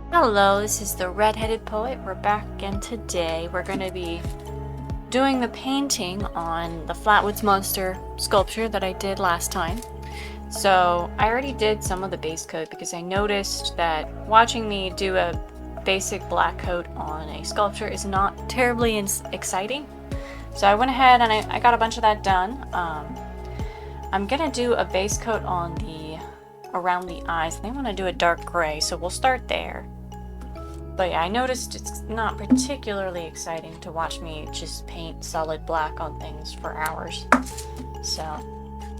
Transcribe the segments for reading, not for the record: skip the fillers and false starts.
Hello, this is the Red-Headed Poet. We're back again today. We're going to be doing the painting on the Flatwoods monster sculpture that I did last time. So I already did some of the base coat because I noticed that watching me do a basic black coat on a sculpture is not terribly exciting. So I went ahead and I got a bunch of that done. I'm going to do a base coat on around the eyes. I think I'm going to do a dark gray, so we'll start there. But yeah, I noticed it's not particularly exciting to watch me just paint solid black on things for hours. So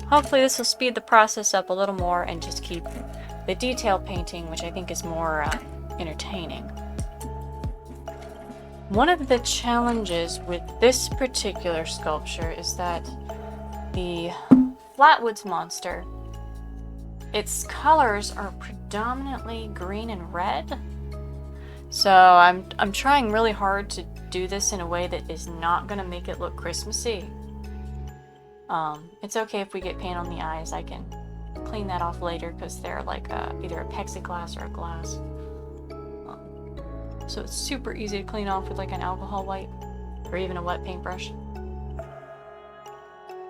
hopefully this will speed the process up a little more and just keep the detail painting, which I think is more entertaining. One of the challenges with this particular sculpture is that the Flatwoods monster, its colors are predominantly green and red. So I'm trying really hard to do this in a way that is not going to make it look Christmassy. It's okay if we get paint on the eyes. I can clean that off later because they're like either a plexiglass or a glass. So it's super easy to clean off with like an alcohol wipe or even a wet paintbrush.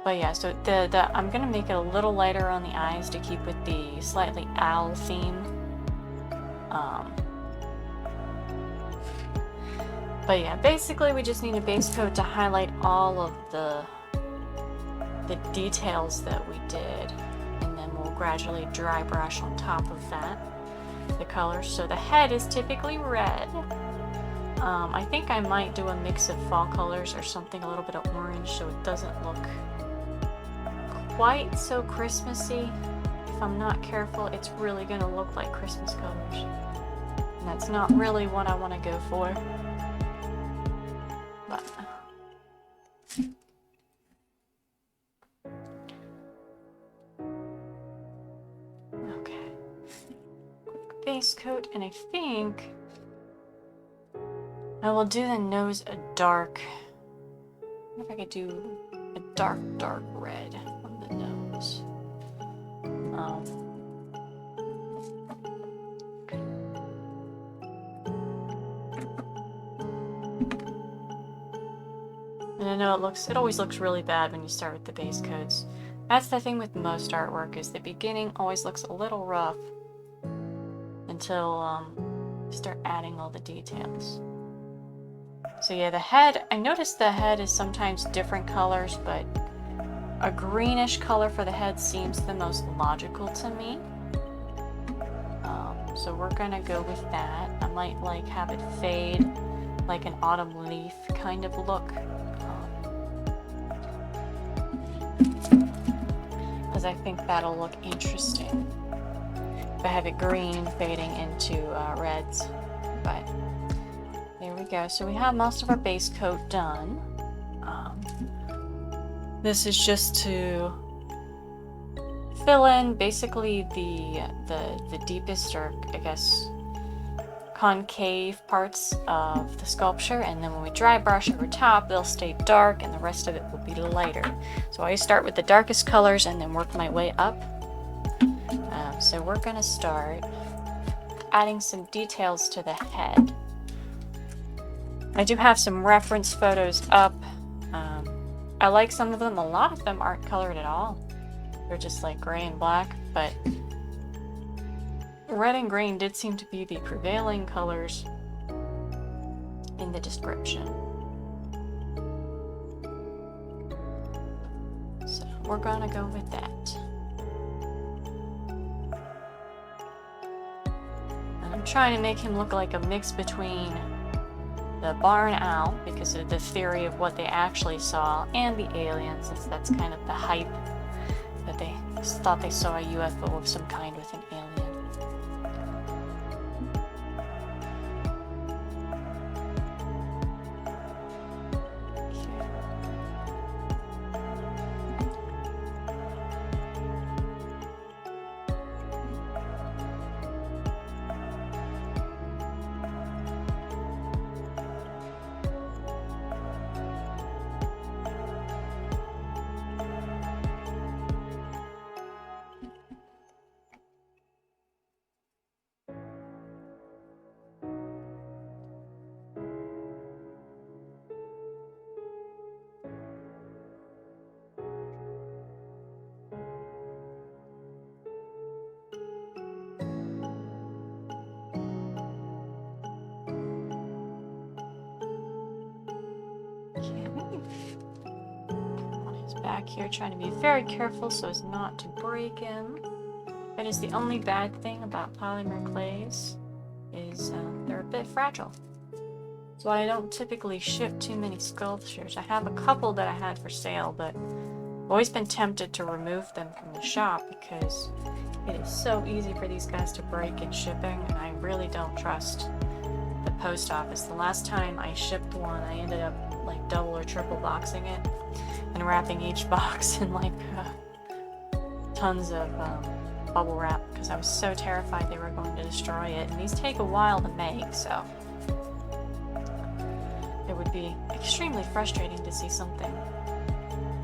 But yeah, so I'm gonna make it a little lighter on the eyes to keep with the slightly owl theme. But yeah, basically we just need a base coat to highlight all of the details that we did, and then we'll gradually dry brush on top of that the colors. So the head is typically red. I think I might do a mix of fall colors or something, a little bit of orange, so it doesn't look quite so Christmassy. If I'm not careful, it's really gonna look like Christmas colors, and that's not really what I want to go for. But okay, base coat, and I think I will do the nose a dark. I wonder if I could do a dark red on the nose. And I know it always looks really bad when you start with the base coats. That's the thing with most artwork, is the beginning always looks a little rough until you start adding all the details. So yeah, the head, I noticed the head is sometimes different colors, but a greenish color for the head seems the most logical to me. So we're gonna go with that. I might like have it fade like an autumn leaf kind of look. Because I think that'll look interesting if I have it green fading into reds. But there we go. So we have most of our base coat done. This is just to fill in basically the deepest, or I guess concave parts of the sculpture, and then when we dry brush over top, they'll stay dark and the rest of it will be lighter. So I start with the darkest colors and then work my way up. So we're gonna start adding some details to the head. I do have some reference photos up. I like some of them. A lot of them aren't colored at all. They're just like gray and black, but red and green did seem to be the prevailing colors in the description. So we're gonna go with that. And I'm trying to make him look like a mix between the barn owl, because of the theory of what they actually saw, and the aliens, since that's kind of the hype that they thought they saw a UFO of some kind with an alien. On his back here, trying to be very careful so as not to break him. That is the only bad thing about polymer clays, is they're a bit fragile. So I don't typically ship too many sculptures. I have a couple that I had for sale, but I've always been tempted to remove them from the shop because it is so easy for these guys to break in shipping, and I really don't trust the post office. The last time I shipped one, I ended up like double or triple boxing it and wrapping each box in like tons of bubble wrap because I was so terrified they were going to destroy it, and these take a while to make, so it would be extremely frustrating to see something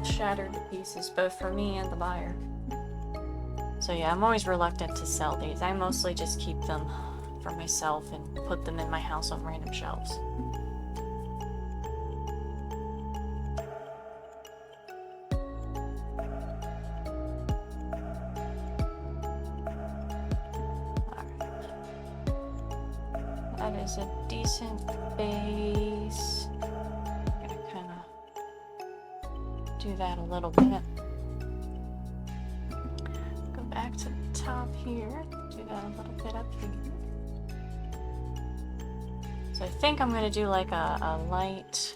shattered to pieces, both for me and the buyer. So yeah, I'm always reluctant to sell these. I mostly just keep them for myself and put them in my house on random shelves. That is a decent base. I'm gonna kind of do that a little bit. Go back to the top here. Do that a little bit up here. So I think I'm gonna do like a light,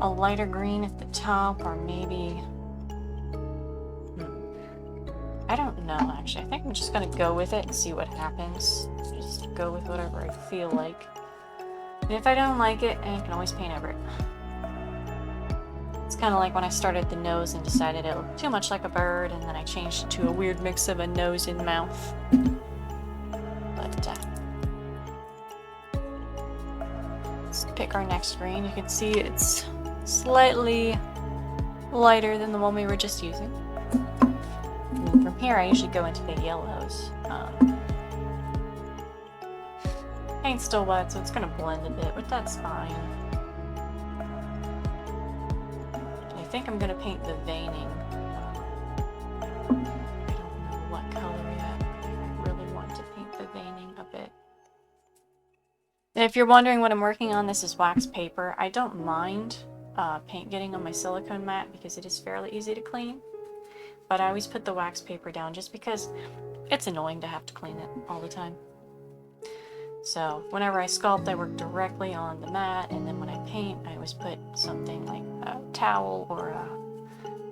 a lighter green at the top, or maybe. I don't know, actually. I think I'm just gonna go with it and see what happens. Just go with whatever I feel like. And if I don't like it, I can always paint over it. It's kind of like when I started the nose and decided it looked too much like a bird, and then I changed it to a weird mix of a nose and mouth. But, let's pick our next green. You can see it's slightly lighter than the one we were just using. And from here, I usually go into the yellows. Paint's still wet, so it's going to blend a bit, but that's fine. I think I'm going to paint the veining. I don't know what color yet. I really want to paint the veining a bit. And if you're wondering what I'm working on, this is wax paper. I don't mind paint getting on my silicone mat because it is fairly easy to clean. But I always put the wax paper down just because it's annoying to have to clean it all the time. So whenever I sculpt, I work directly on the mat, and then when I paint, I always put something like a towel or a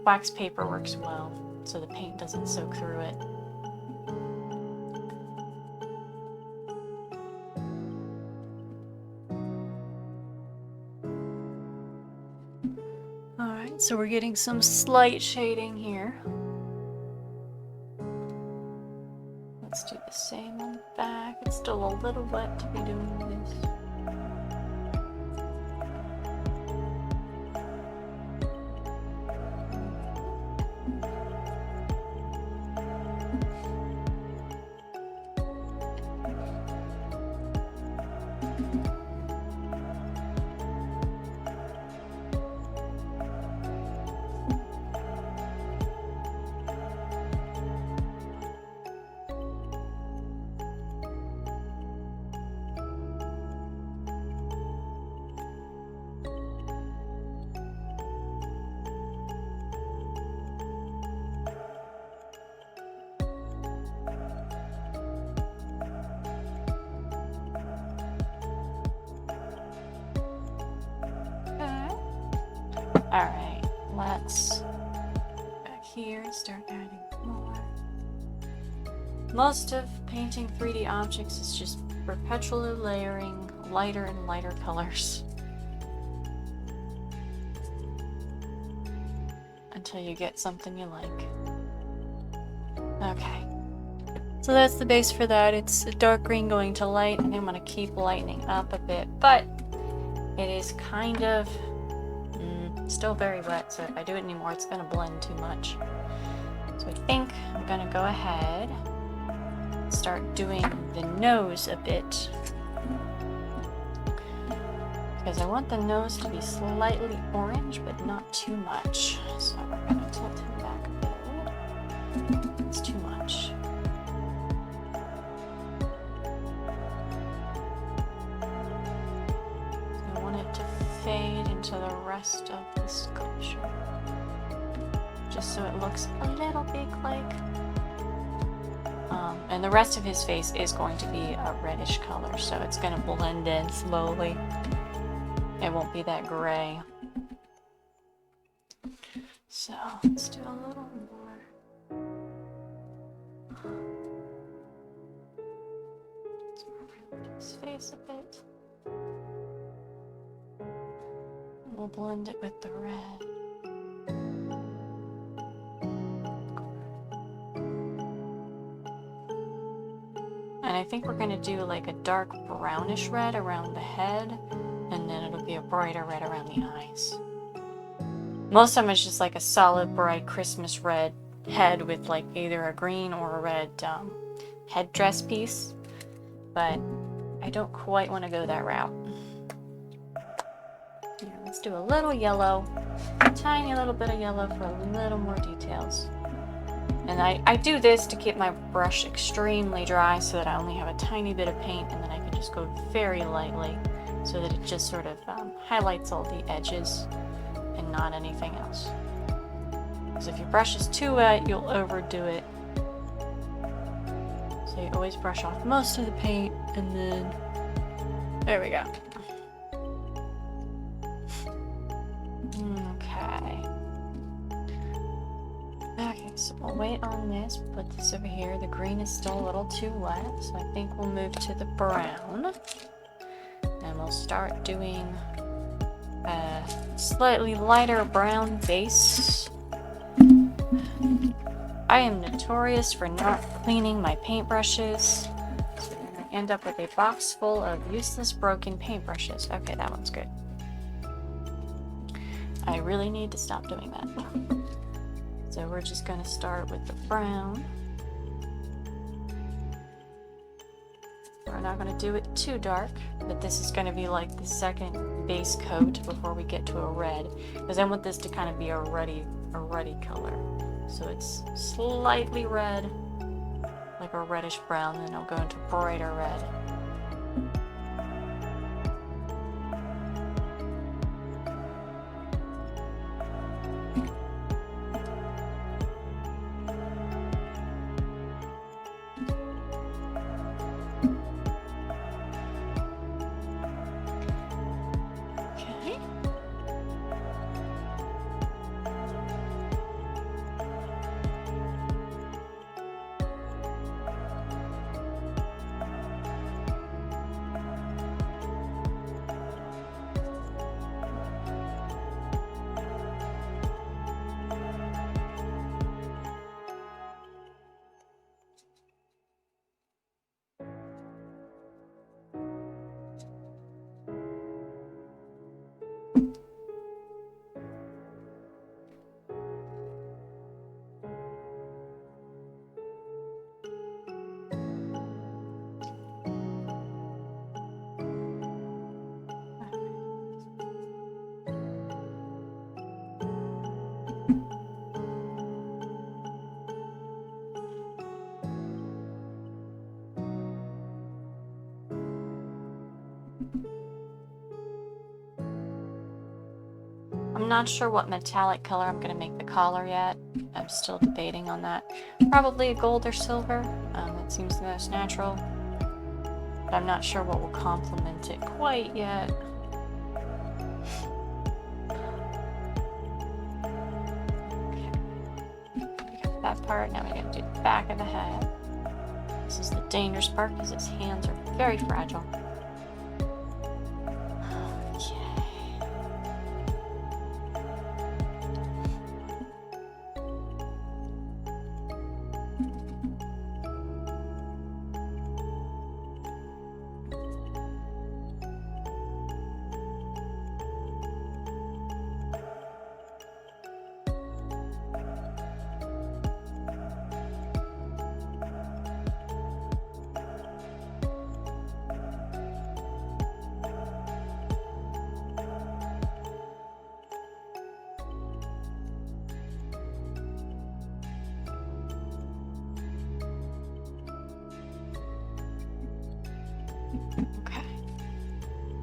wax paper works well, so the paint doesn't soak through it. Alright, so we're getting some slight shading here. Let's do the same on the back. It's still a little wet to be doing this. Alright, let's go back here and start adding more. Most of painting 3D objects is just perpetually layering lighter and lighter colors until you get something you like. Okay, so that's the base for that. It's a dark green going to light, and I'm going to keep lightening up a bit, but it is kind of still very wet, so if I do it anymore, it's going to blend too much. So I think I'm going to go ahead and start doing the nose a bit, because I want the nose to be slightly orange, but not too much. So we're going to tilt him back a bit. It's too much. So I want it to fade into the rest of the sculpture, just so it looks a little bit like. And the rest of his face is going to be a reddish color, so it's going to blend in slowly. It won't be that gray. So let's do a little more. Let's round his face a bit. We'll blend it with the red. And I think we're going to do like a dark brownish red around the head, and then it'll be a brighter red around the eyes. Most of them is just like a solid bright Christmas red head with like either a green or a red headdress piece, but I don't quite want to go that route. Here, let's do a little yellow, a tiny little bit of yellow for a little more details. And I do this to keep my brush extremely dry so that I only have a tiny bit of paint, and then I can just go very lightly so that it just sort of highlights all the edges and not anything else. Because if your brush is too wet, you'll overdo it. So you always brush off most of the paint, and then there we go. Okay, so we'll wait on this, put this over here. The green is still a little too wet, so I think we'll move to the brown. And we'll start doing a slightly lighter brown base. I am notorious for not cleaning my paintbrushes, so I'm going to end up with a box full of useless broken paintbrushes. Okay, that one's good. I really need to stop doing that. So we're just going to start with the brown. We're not going to do it too dark, but this is going to be like the second base coat before we get to a red, because I want this to kind of be a ruddy color. So it's slightly red, like a reddish brown, then it'll go into brighter red. I'm not sure what metallic color I'm going to make the collar yet. I'm still debating on that. Probably a gold or silver. That seems the most natural. But I'm not sure what will complement it quite yet. Okay. We got that part. Now we're going to do the back of the head. This is the dangerous part because his hands are very fragile.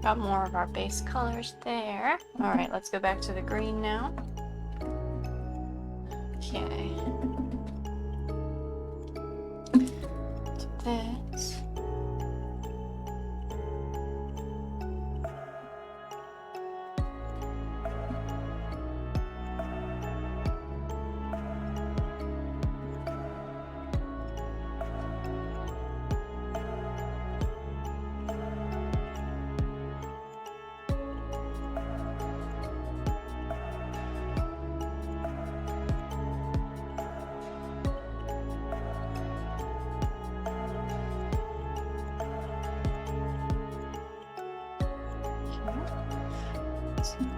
Got more of our base colors there. All right, let's go back to the green now. Okay. So this.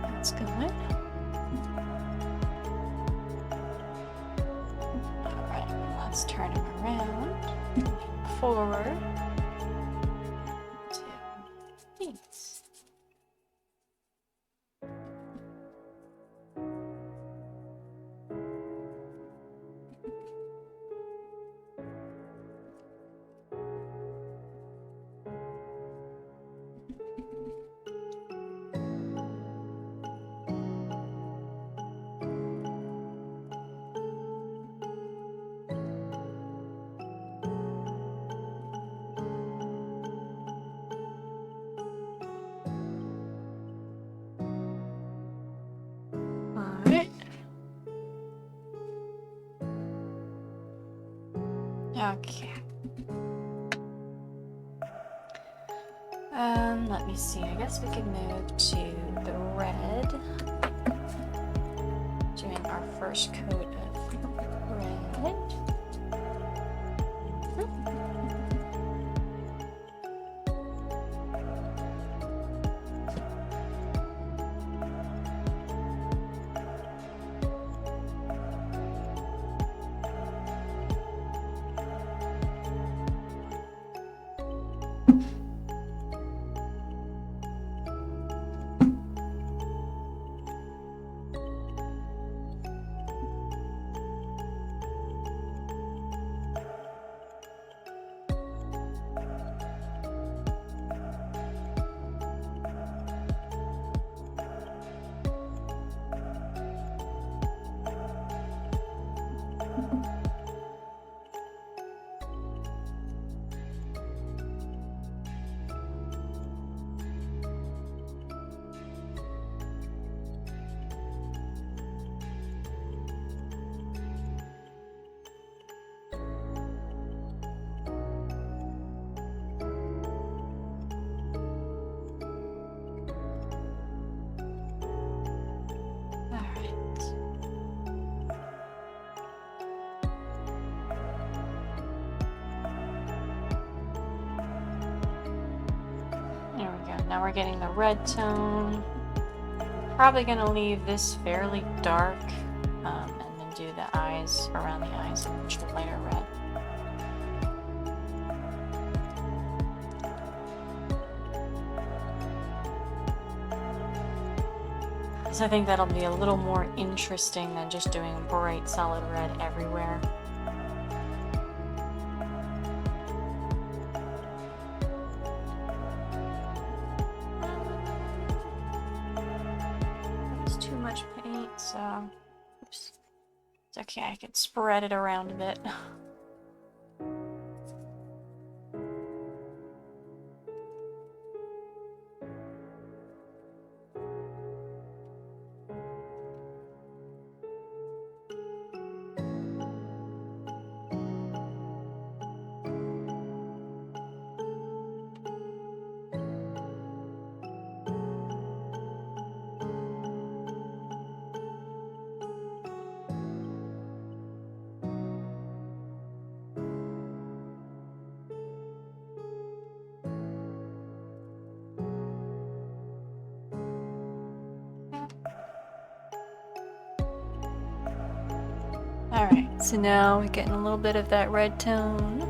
That's good. Alright, let's turn him around. Forward. To these. Alright. Okay. Let me see. I guess we could move to the red. Doing our first coat of red. Now we're getting the red tone. Probably gonna leave this fairly dark, and then do the eyes, around the eyes, in much lighter red. So I think that'll be a little more interesting than just doing bright solid red everywhere. So, oops. It's okay, I can spread it around a bit. Alright, so now we're getting a little bit of that red tone.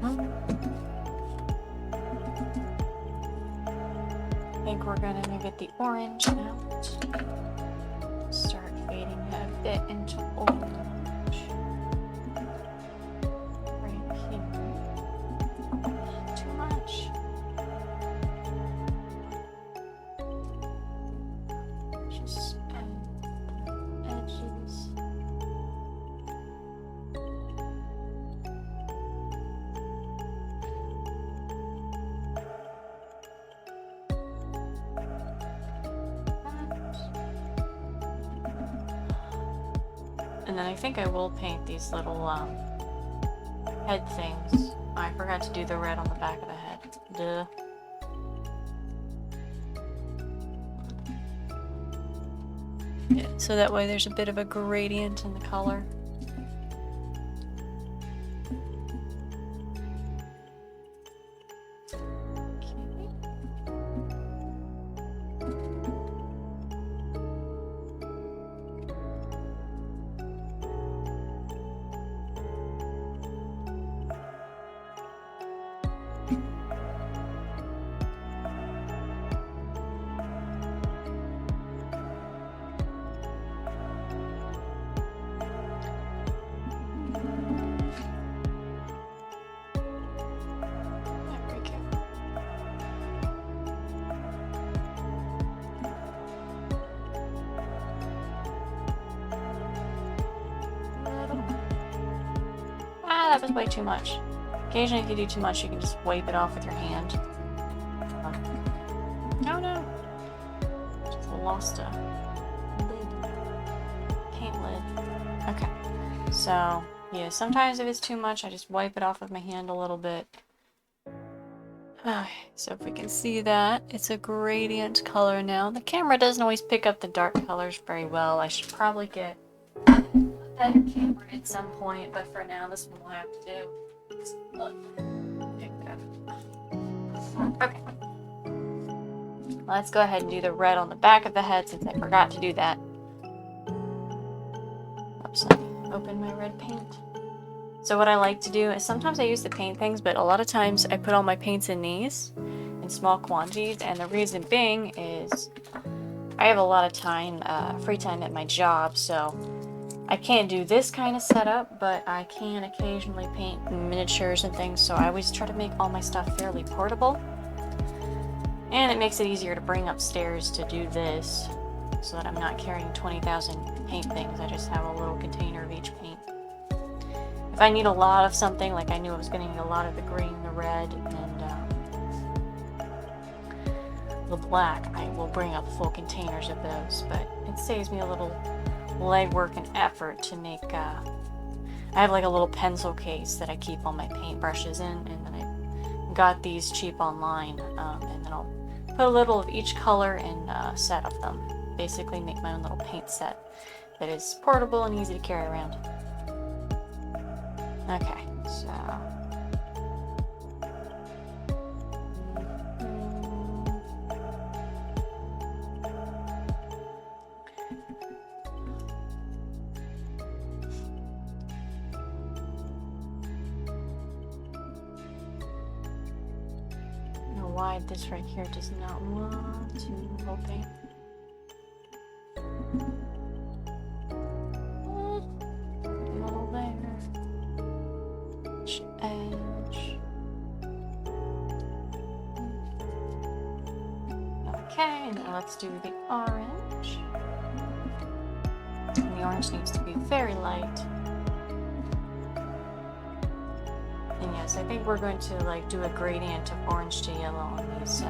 I think we're gonna get the orange out. Start fading that a bit into orange. Right here. Too much. And then I think I will paint these little head things. I forgot to do the red on the back of the head. Duh. Yeah, so that way there's a bit of a gradient in the color. That was way too much. Occasionally if you do too much, you can just wipe it off with your hand. No. Just lost a lid. Paint lid. Okay. So, yeah, sometimes if it's too much, I just wipe it off with my hand a little bit. Okay, so if we can see that, it's a gradient color now. The camera doesn't always pick up the dark colors very well. I should probably get better camera at some point, but for now this one will have to do. Okay. Let's go ahead and do the red on the back of the head since I forgot to do that. Oops, let me open my red paint. So what I like to do is sometimes I use the paint things, but a lot of times I put all my paints in these in small quantities, and the reason being is I have a lot of time, free time at my job, so I can't do this kind of setup, but I can occasionally paint miniatures and things, so I always try to make all my stuff fairly portable. And it makes it easier to bring upstairs to do this, so that I'm not carrying 20,000 paint things. I just have a little container of each paint. If I need a lot of something, like I knew I was going to need a lot of the green, the red, and the black, I will bring up full containers of those, but it saves me a little legwork and effort to make, I have like a little pencil case that I keep all my paintbrushes in, and then I got these cheap online, and then I'll put a little of each color in a set of them. Basically make my own little paint set that is portable and easy to carry around. Okay, so... why this right here does not want to open. Little there. Edge. Okay, now let's do the orange. And the orange needs to be very light. And yes, I think we're going to like do a gradient of orange to yellow on these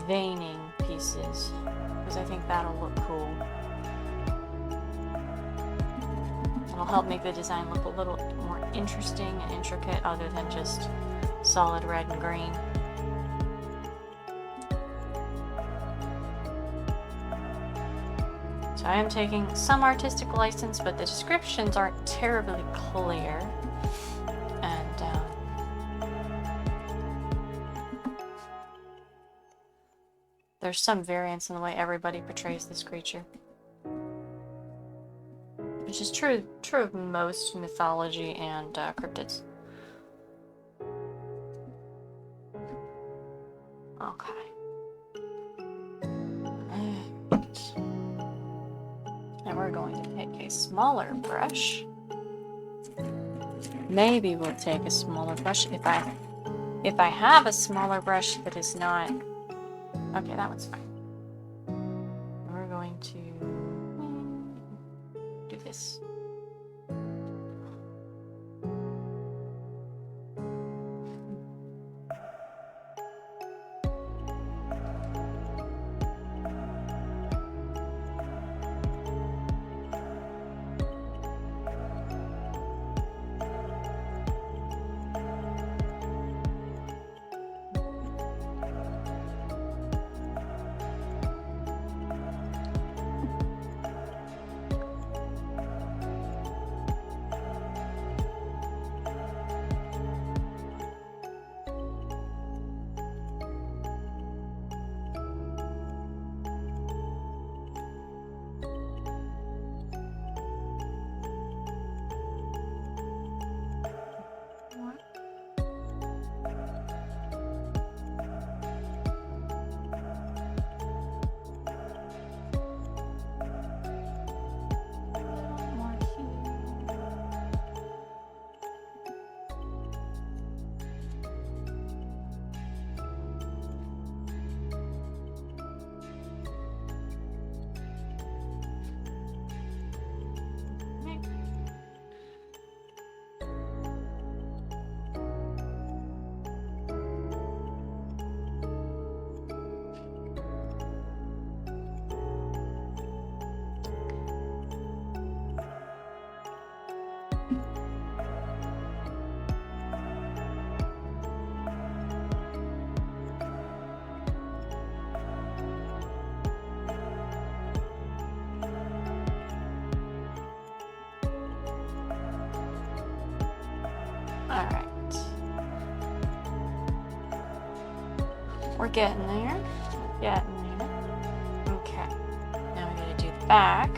veining pieces, because I think that'll look cool. It'll help make the design look a little more interesting and intricate other than just solid red and green. So I am taking some artistic license, but the descriptions aren't terribly clear. There's some variance in the way everybody portrays this creature, which is true of most mythology and cryptids. Okay. And we're going to take a smaller brush. Maybe we'll take a smaller brush if I have a smaller brush that is not. Okay, that one's fine. We're going to do this. getting there. Getting there. Okay. Now we gotta do the back.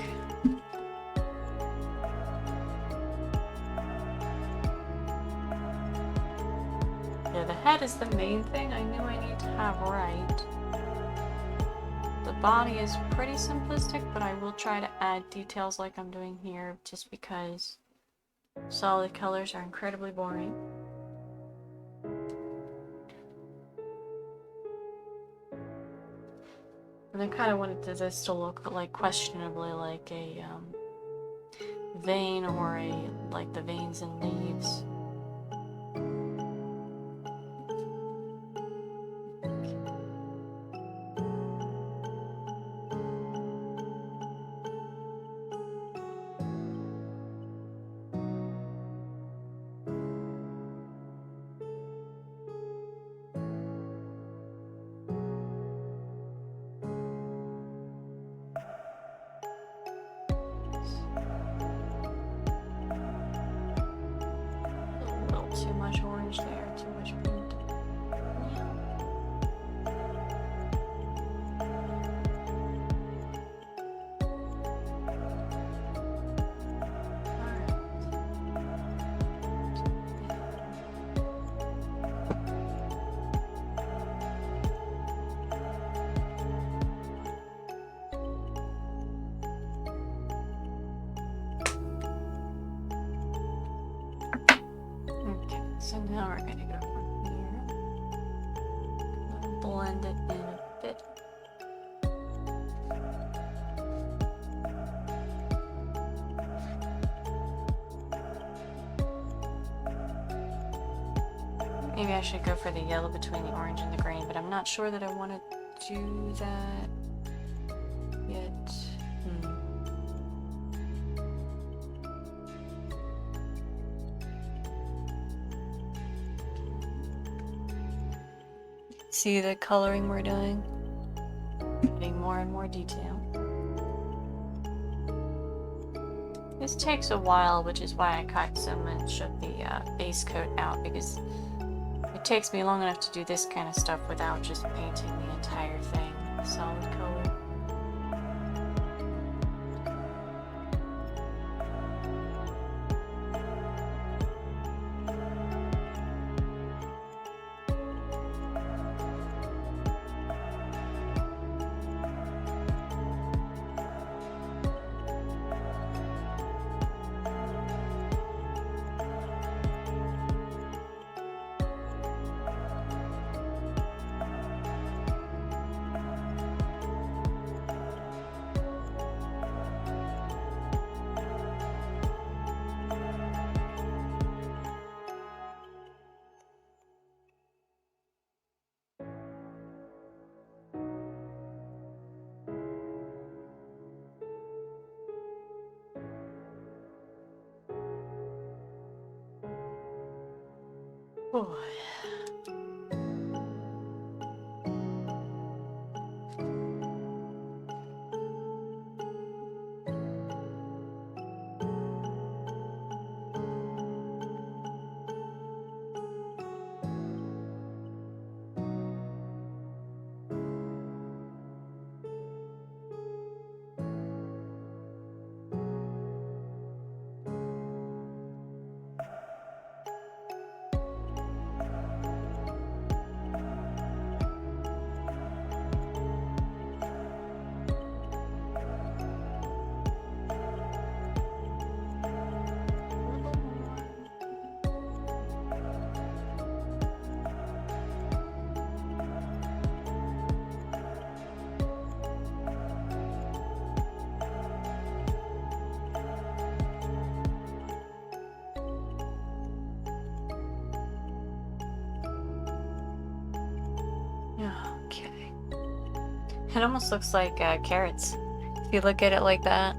Yeah, the head is the main thing I knew I need to have right. The body is pretty simplistic, but I will try to add details like I'm doing here just because solid colors are incredibly boring. And I kind of wanted this to look like questionably like a vein or like the veins in leaves. Too much orange there, too much pink. So now we're going to go from here, blend it in a bit. Maybe I should go for the yellow between the orange and the green, but I'm not sure that I want to do that yet. See the coloring we're doing? Adding more and more detail. This takes a while, which is why I cut so much of the base coat out, because it takes me long enough to do this kind of stuff without just painting the entire thing solid color. Oh. Okay. It almost looks like carrots. If you look at it like that.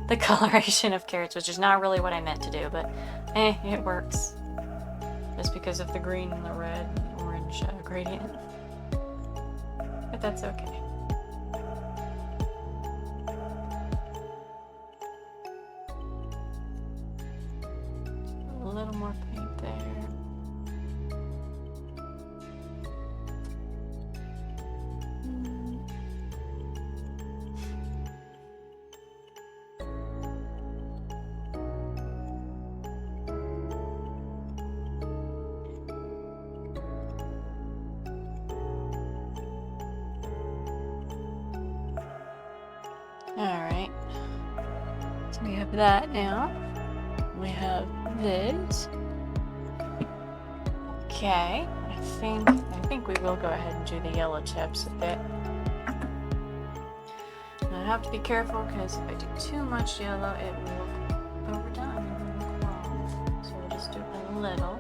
The coloration of carrots, which is not really what I meant to do, but it works. Just because of the green and the red and orange gradient. But that's okay. A little more paint there. Alright. So we have that now. We have this. Okay. I think we will go ahead and do the yellow tips a bit. Now I have to be careful because if I do too much yellow, it will look overdone and look wrong. So we'll just do a little.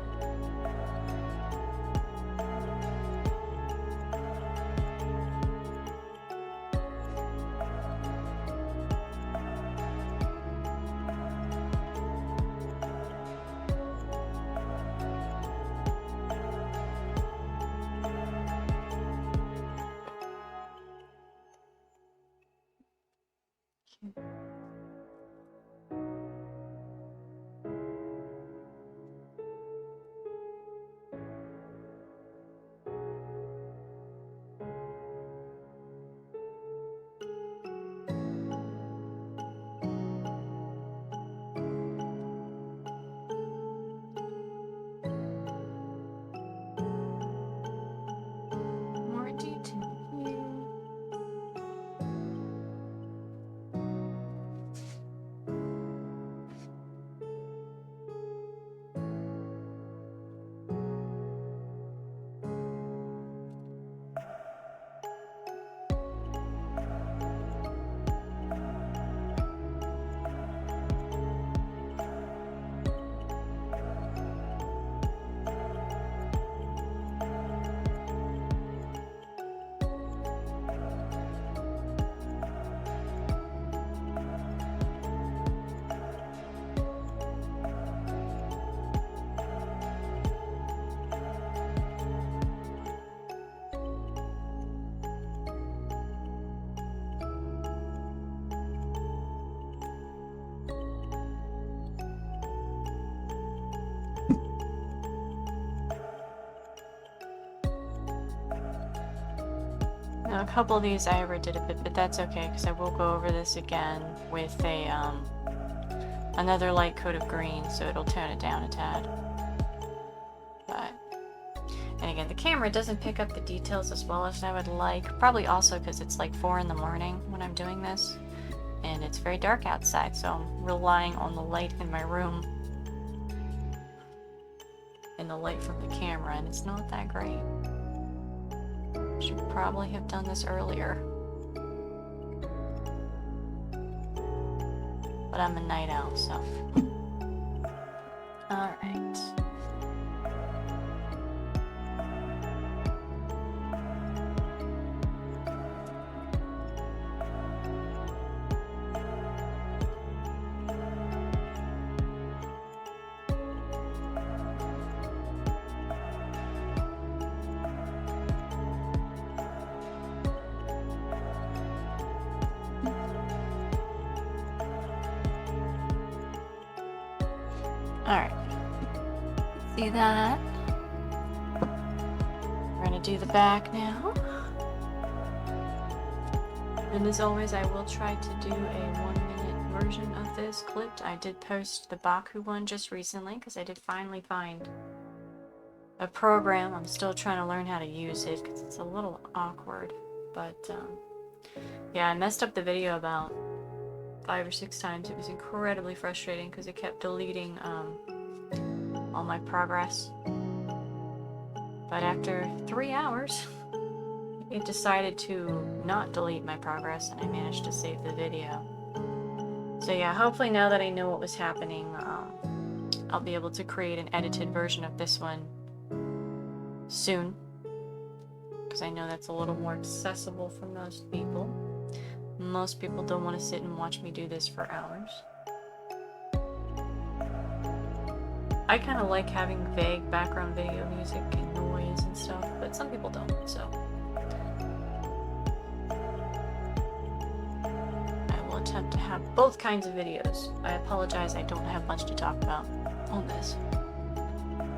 More detail here. Now, a couple of these I overdid a bit, but that's okay because I will go over this again with a another light coat of green, so it'll tone it down a tad. But, and again, the camera doesn't pick up the details as well as I would like. Probably also because it's like 4 in the morning when I'm doing this, and it's very dark outside, so I'm relying on the light in my room and the light from the camera, and it's not that great. Should probably have done this earlier. But I'm a night owl, so. Alright. Alright. See that? We're gonna do the back now. And as always, I will try to do a 1-minute version of this clipped. I did post the Baku one just recently because I did finally find a program. I'm still trying to learn how to use it because it's a little awkward. But yeah, I messed up the video about 5 or 6 times. It was incredibly frustrating because it kept deleting all my progress. But after 3 hours, it decided to not delete my progress, and I managed to save the video. So yeah, hopefully now that I know what was happening, I'll be able to create an edited version of this one soon, because I know that's a little more accessible for most people. Most people don't want to sit and watch me do this for hours. I kind of like having vague background video music and noise and stuff, but some people don't, so. I will attempt to have both kinds of videos. I apologize, I don't have much to talk about on this.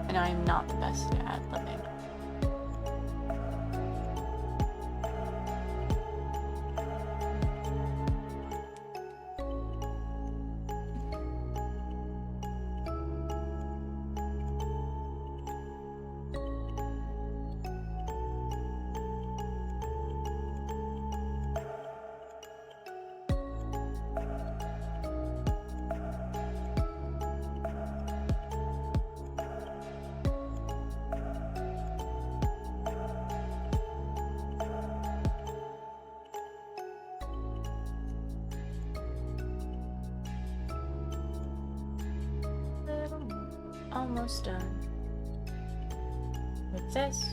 And I am not the best at ad-libbing. almost done with this.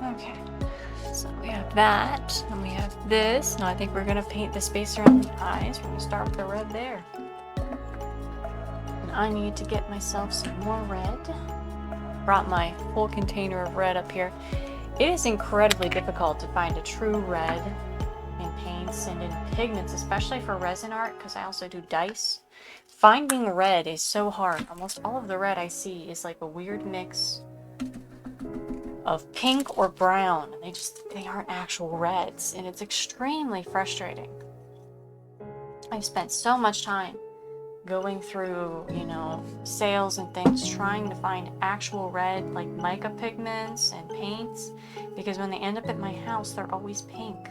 Okay, so we have that, and we have this. Now I think we're gonna paint the space around the eyes. We're gonna start with the red there. And I need to get myself some more red. Brought my full container of red up here. It is incredibly difficult to find a true red in paints and in pigments, especially for resin art, because I also do dice. Finding red is so hard. Almost all of the red I see is like a weird mix of pink or brown, and they aren't actual reds, and it's extremely frustrating. I've spent so much time going through, you know, sales and things trying to find actual red, like mica pigments and paints, because when they end up at my house they're always pink,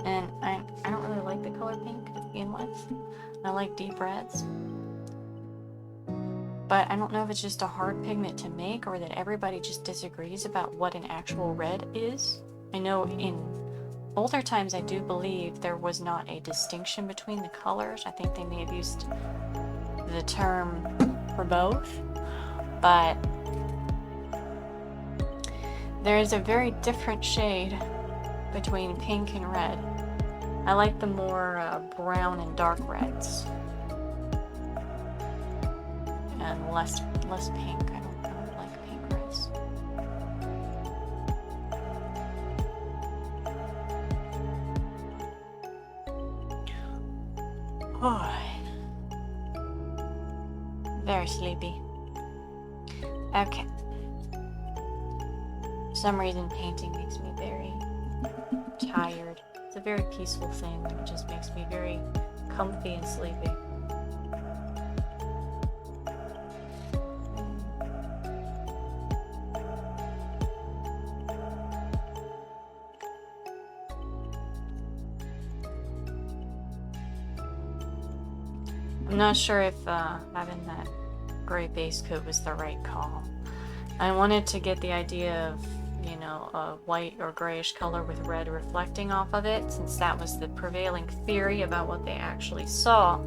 and I don't really like the color pink to begin with. I like deep reds. But I don't know if it's just a hard pigment to make or that everybody just disagrees about what an actual red is. I know in older times I do believe there was not a distinction between the colors. I think they may have used the term for both. But there is a very different shade between pink and red. I like the more brown and dark reds. And less pink. I don't like pink reds. Oh, very sleepy. Okay. For some reason, painting makes me very tired. It's a very peaceful thing. It just makes me very comfy and sleepy. I'm not sure if having that gray base coat was the right call. I wanted to get the idea of, you know, a white or grayish color with red reflecting off of it, since that was the prevailing theory about what they actually saw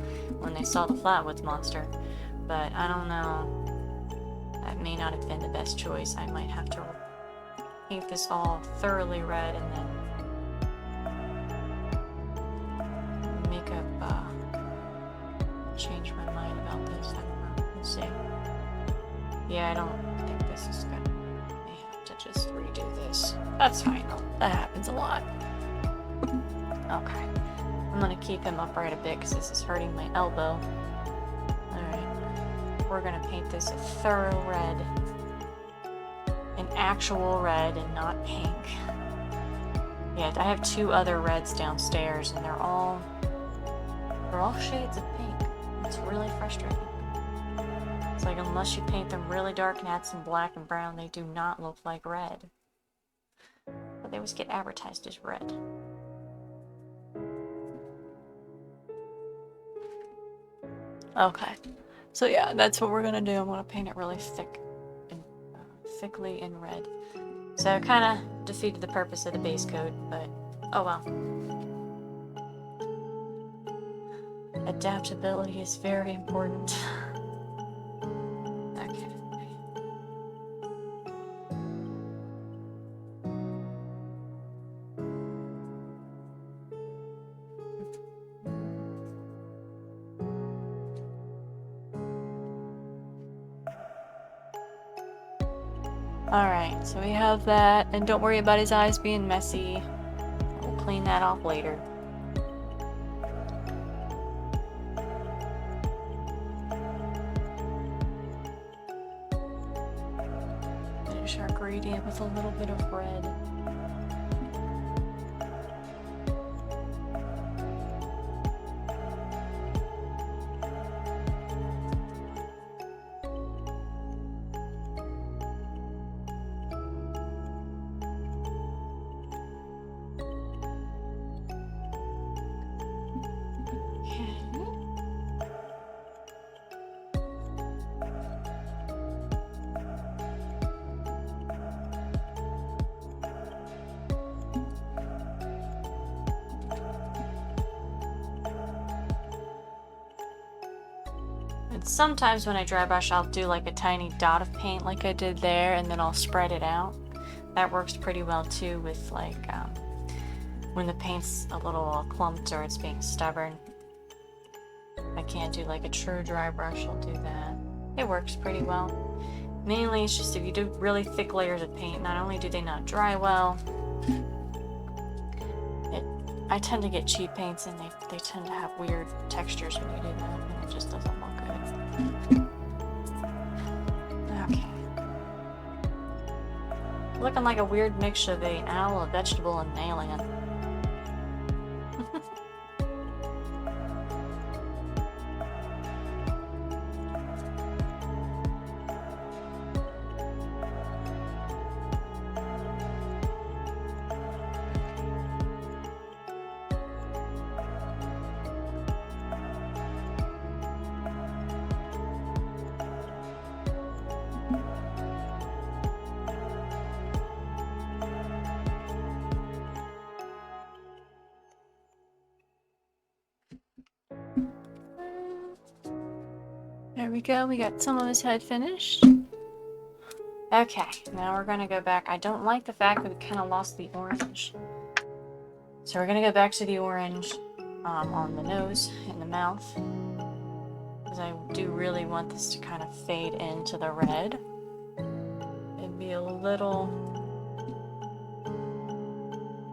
when they saw the Flatwoods monster. But I don't know. That may not have been the best choice. I might have to paint this all thoroughly red and then make up change my mind about this. I don't know. We'll see. Yeah, I don't think this is gonna. I have to just redo this. That's fine though. That happens a lot. Okay. I'm gonna keep him upright a bit because this is hurting my elbow. Alright. We're gonna paint this a thorough red. An actual red and not pink. Yeah, I have two other reds downstairs and they're all shades of pink. It's really frustrating. It's like unless you paint them really dark and add some black and brown, they do not look like red. But they always get advertised as red. Okay. So yeah, that's what we're gonna do. I'm gonna paint it really thick and thickly in red. So it kind of defeated the purpose of the base coat, but oh well. Adaptability is very important. Okay. Alright, so we have that, and don't worry about his eyes being messy. We'll clean that off later. Finish our gradient with a little bit of red. sometimes when I dry brush, I'll do like a tiny dot of paint like I did there, and then I'll spread it out. That works pretty well too with like when the paint's a little clumped or it's being stubborn. I can't do like a true dry brush, I'll do that. It works pretty well. Mainly it's just if you do really thick layers of paint, not only do they not dry well, I tend to get cheap paints and they tend to have weird textures when you do that, and it just doesn't look good. Okay. Looking like a weird mixture of an owl, a vegetable, and an alien. There we go, we got some of his head finished. Okay, now we're gonna go back. I don't like the fact that we kind of lost the orange. So we're gonna go back to the orange on the nose and the mouth. Because I do really want this to kind of fade into the red. It'd be a little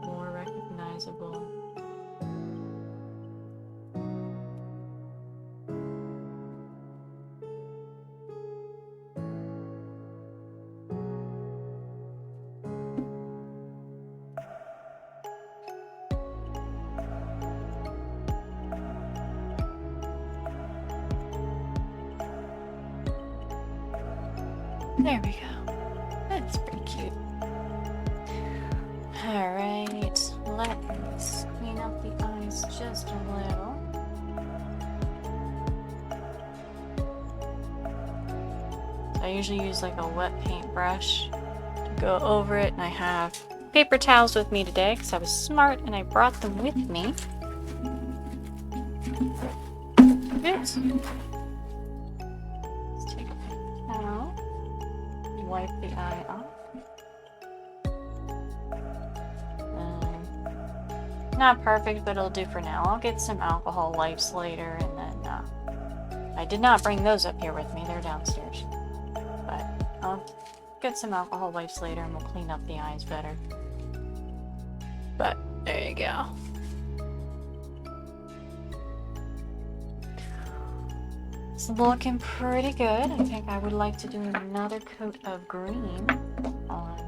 more recognizable. There we go. That's pretty cute. Alright, let's clean up the eyes just a little. So I usually use like a wet paintbrush to go over it, and I have paper towels with me today because I was smart and I brought them with me. Good. Wipe the eye off. Not perfect, but it'll do for now. I'll get some alcohol wipes later, and then I did not bring those up here with me. They're downstairs. But I'll get some alcohol wipes later, and we'll clean up the eyes better. But there you go. It's looking pretty good. I think I would like to do another coat of green on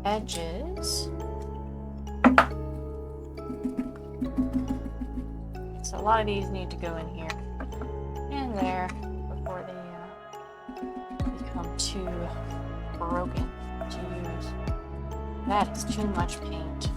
edges. So a lot of these need to go in here and there before they become too broken to use. That is too much paint.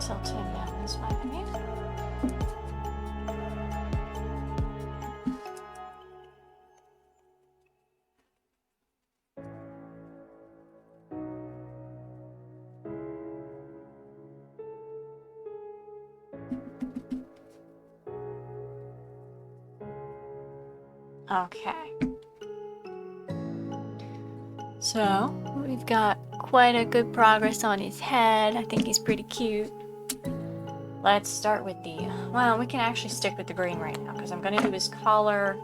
Tilt him down this way, maybe. Okay. So, we've got quite a good progress on his head. I think he's pretty cute. Let's start with the... Well, we can actually stick with the green right now, because I'm going to do his collar.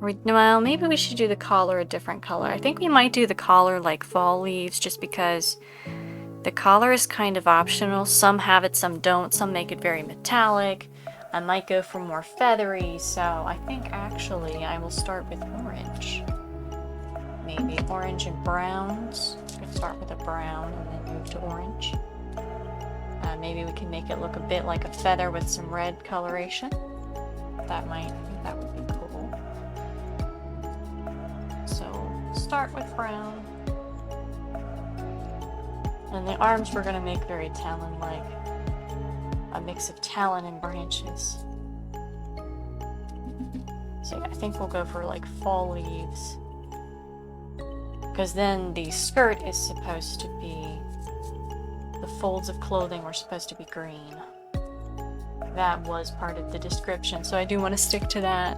Well, maybe we should do the collar a different color. I think we might do the collar like fall leaves, just because the collar is kind of optional. Some have it, some don't. Some make it very metallic. I might go for more feathery, so I think actually I will start with orange. Maybe orange and browns. Could start with a brown and then move to orange. Maybe we can make it look a bit like a feather with some red coloration. that would be cool. So start with brown. And the arms we're gonna make very talon-like. A mix of talon and branches. So yeah, I think we'll go for like fall leaves. Because then the skirt is supposed to be, the folds of clothing were supposed to be green. That was part of the description, so I do want to stick to that.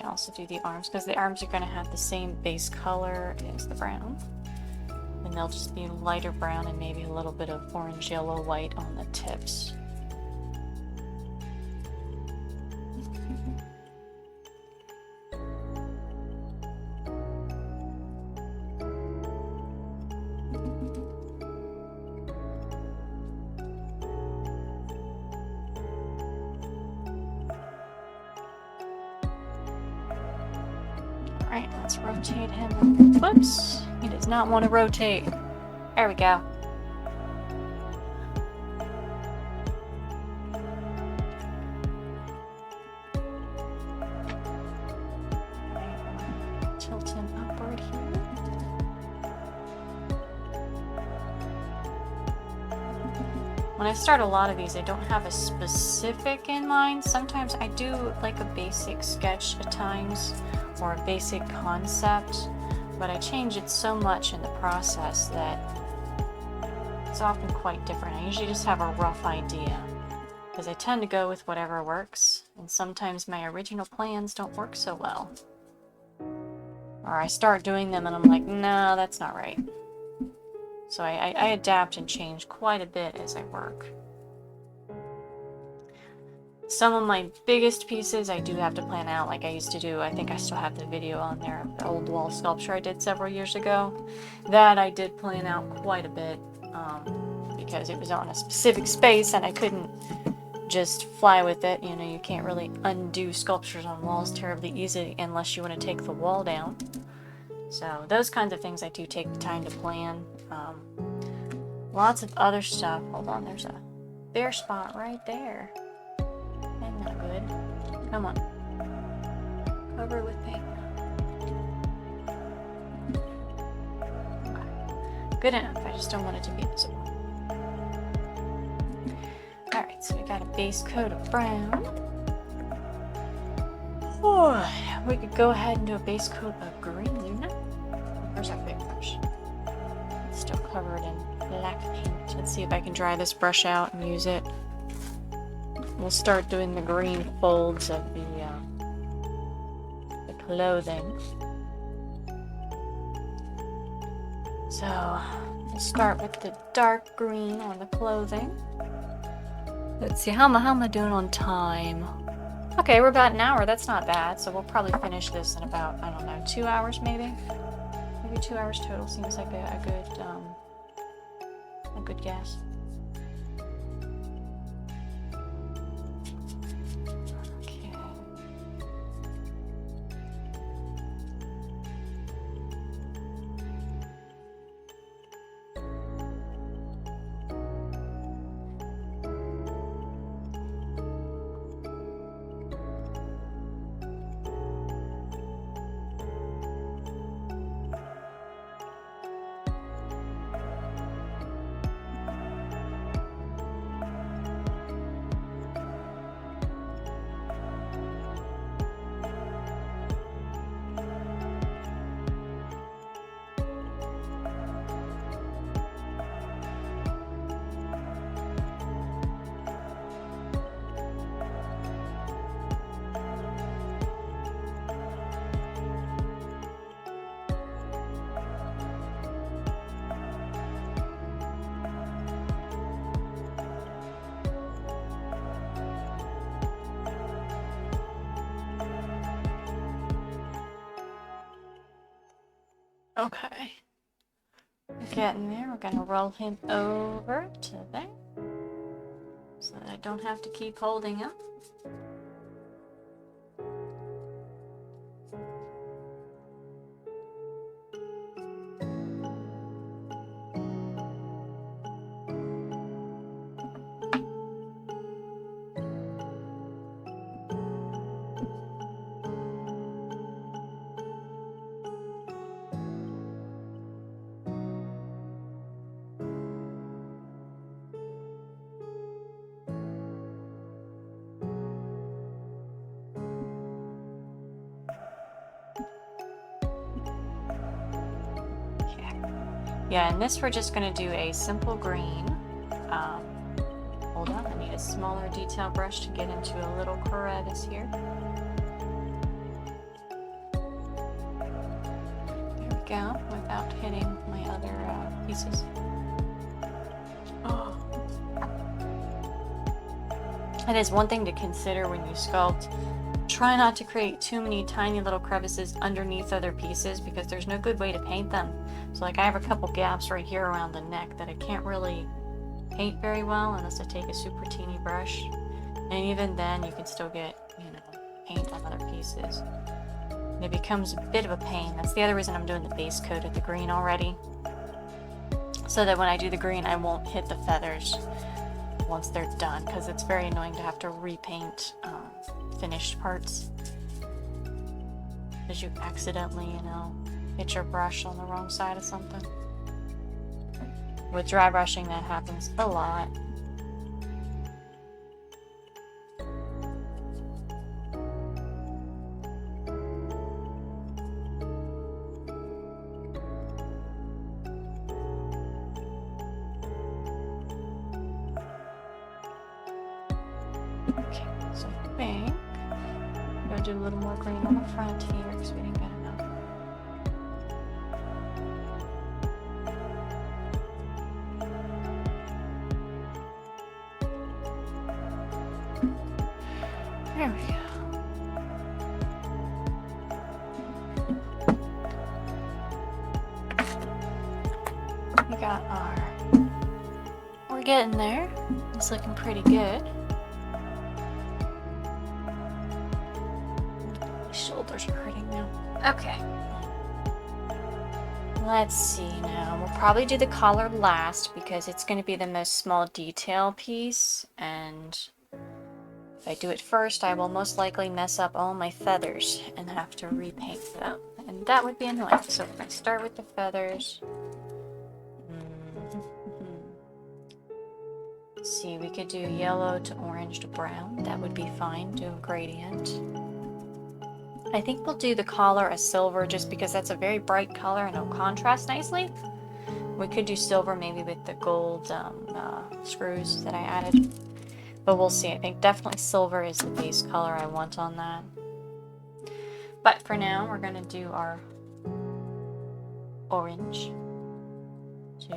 I also do the arms, because the arms are going to have the same base color as the brown. And they'll just be lighter brown and maybe a little bit of orange, yellow, white on the tips. Alright, let's rotate him. Whoops! He does not want to rotate. There we go. Tilt him upward here. When I start a lot of these, I don't have a specific in mind. Sometimes I do like a basic sketch at times, or a basic concept, but I change it so much in the process that it's often quite different. I usually just have a rough idea, because I tend to go with whatever works, and sometimes my original plans don't work so well. Or I start doing them and I'm like, no, that's not right. So I adapt and change quite a bit as I work. Some of my biggest pieces I do have to plan out like I used to do. I think I still have the video on there of the old wall sculpture I did several years ago. That I did plan out quite a bit because it was on a specific space and I couldn't just fly with it. You know, you can't really undo sculptures on walls terribly easily unless you want to take the wall down. So those kinds of things I do take the time to plan. Lots of other stuff. Hold on, there's a bare spot right there. That's not good. Come on. Cover it with paint. Okay. Good enough. I just don't want it to be visible. Alright, so we got a base coat of brown. Oh, we could go ahead and do a base coat of green. Where's our big brush? It's still covered in black paint. Let's see if I can dry this brush out and use it. We'll start doing the green folds of the clothing. So, we'll start with the dark green on the clothing. Let's see, how am I doing on time? Okay, we're about an hour. That's not bad. So we'll probably finish this in about, I don't know, 2 hours maybe? Maybe 2 hours total seems like a good guess. Okay. Getting there. We're gonna roll him over to there so that I don't have to keep holding him. Yeah, and this we're just going to do a simple green. Hold on, I need a smaller detail brush to get into a little crevice here. There we go, without hitting my other pieces. Oh. It is one thing to consider when you sculpt. Try not to create too many tiny little crevices underneath other pieces because there's no good way to paint them. So like I have a couple gaps right here around the neck that I can't really paint very well unless I take a super teeny brush. And even then you can still get, you know, paint on other pieces. And it becomes a bit of a pain. That's the other reason I'm doing the base coat of the green already. So that when I do the green I won't hit the feathers once they're done, because it's very annoying to have to repaint finished parts because you accidentally, you know, hit your brush on the wrong side of something. With dry brushing that happens a lot. Okay, so I think I'm gonna do a little more green on the front here because we didn't get enough. There we go. We got our... We're getting there. It's looking pretty good. My shoulders are hurting now. Okay. Let's see now. We'll probably do the collar last because it's going to be the most small detail piece, and if I do it first I will most likely mess up all my feathers and have to repaint them, and that would be annoying. So if I start with the feathers, let's see, we could do yellow to orange to brown. That would be fine. Do a gradient. I think we'll do the collar a silver just because that's a very bright color and it'll contrast nicely. We could do silver maybe with the gold screws that I added. But we'll see. I think definitely silver is the base color I want on that. But for now, we're going to do our orange to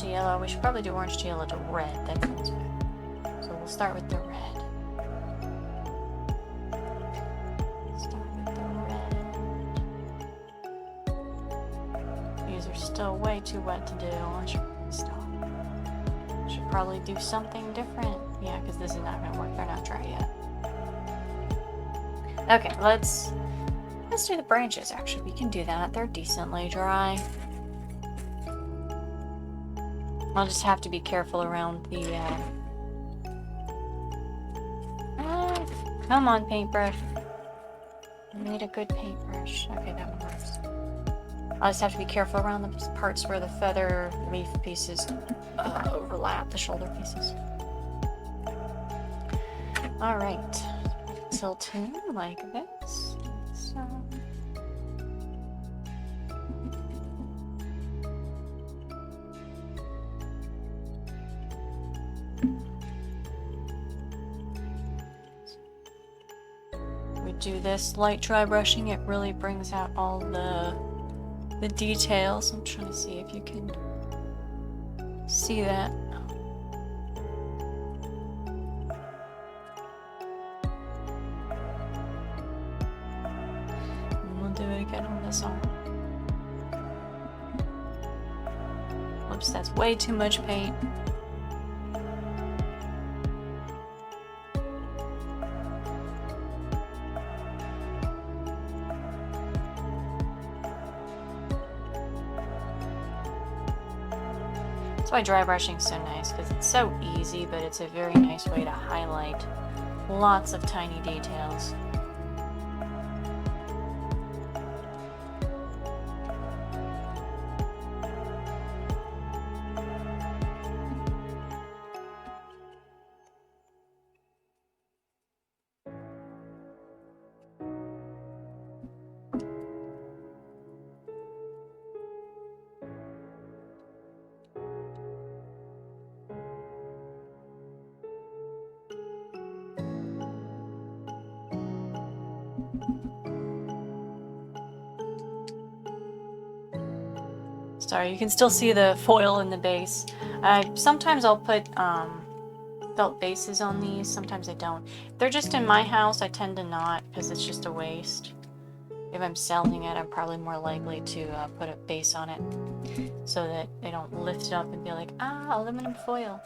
yellow. We should probably do orange to yellow to red. That sounds better. So we'll start with the red. These are still way too wet to do. I should stop. Should probably do something different. Yeah, because this is not going to work. They're not dry yet. Okay, let's do the branches. Actually, we can do that. They're decently dry. I'll just have to be careful around the come on, paintbrush. I need a good paintbrush. Okay, that one works. I'll just have to be careful around the parts where the feather leaf pieces overlap, the shoulder pieces. Alright. Tilt in like this. So. Do this light dry brushing, it really brings out all the details. I'm trying to see if you can see that. And we'll do it again on this arm. Whoops, that's way too much paint. That's why dry brushing is so nice, because it's so easy, but it's a very nice way to highlight lots of tiny details. Sorry, you can still see the foil in the base. Sometimes I'll put felt bases on these, sometimes I don't. If they're just in my house, I tend to not, because it's just a waste. If I'm selling it, I'm probably more likely to put a base on it so that they don't lift it up and be like, ah, aluminum foil.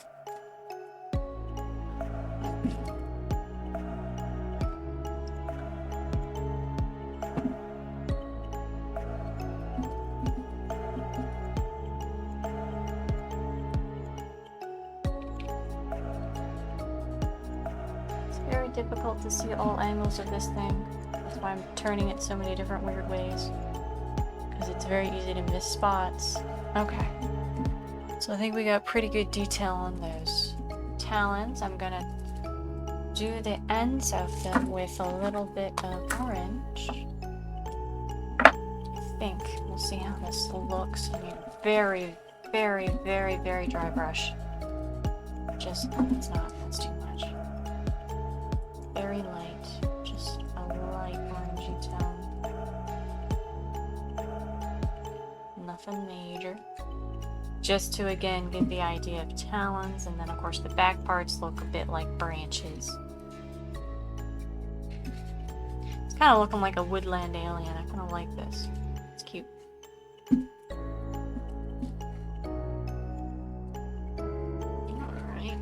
Very difficult to see all angles of this thing. That's why I'm turning it so many different weird ways. Because it's very easy to miss spots. Okay. So I think we got pretty good detail on those talons. I'm gonna do the ends of them with a little bit of orange. I think. We'll see how this looks. I need a very, very, very, very dry brush. Just, that's too much. Very light, just a light orangey tone. Nothing major. Just to again give the idea of talons, and then of course the back parts look a bit like branches. It's kind of looking like a woodland alien. I kind of like this. It's cute. Alright.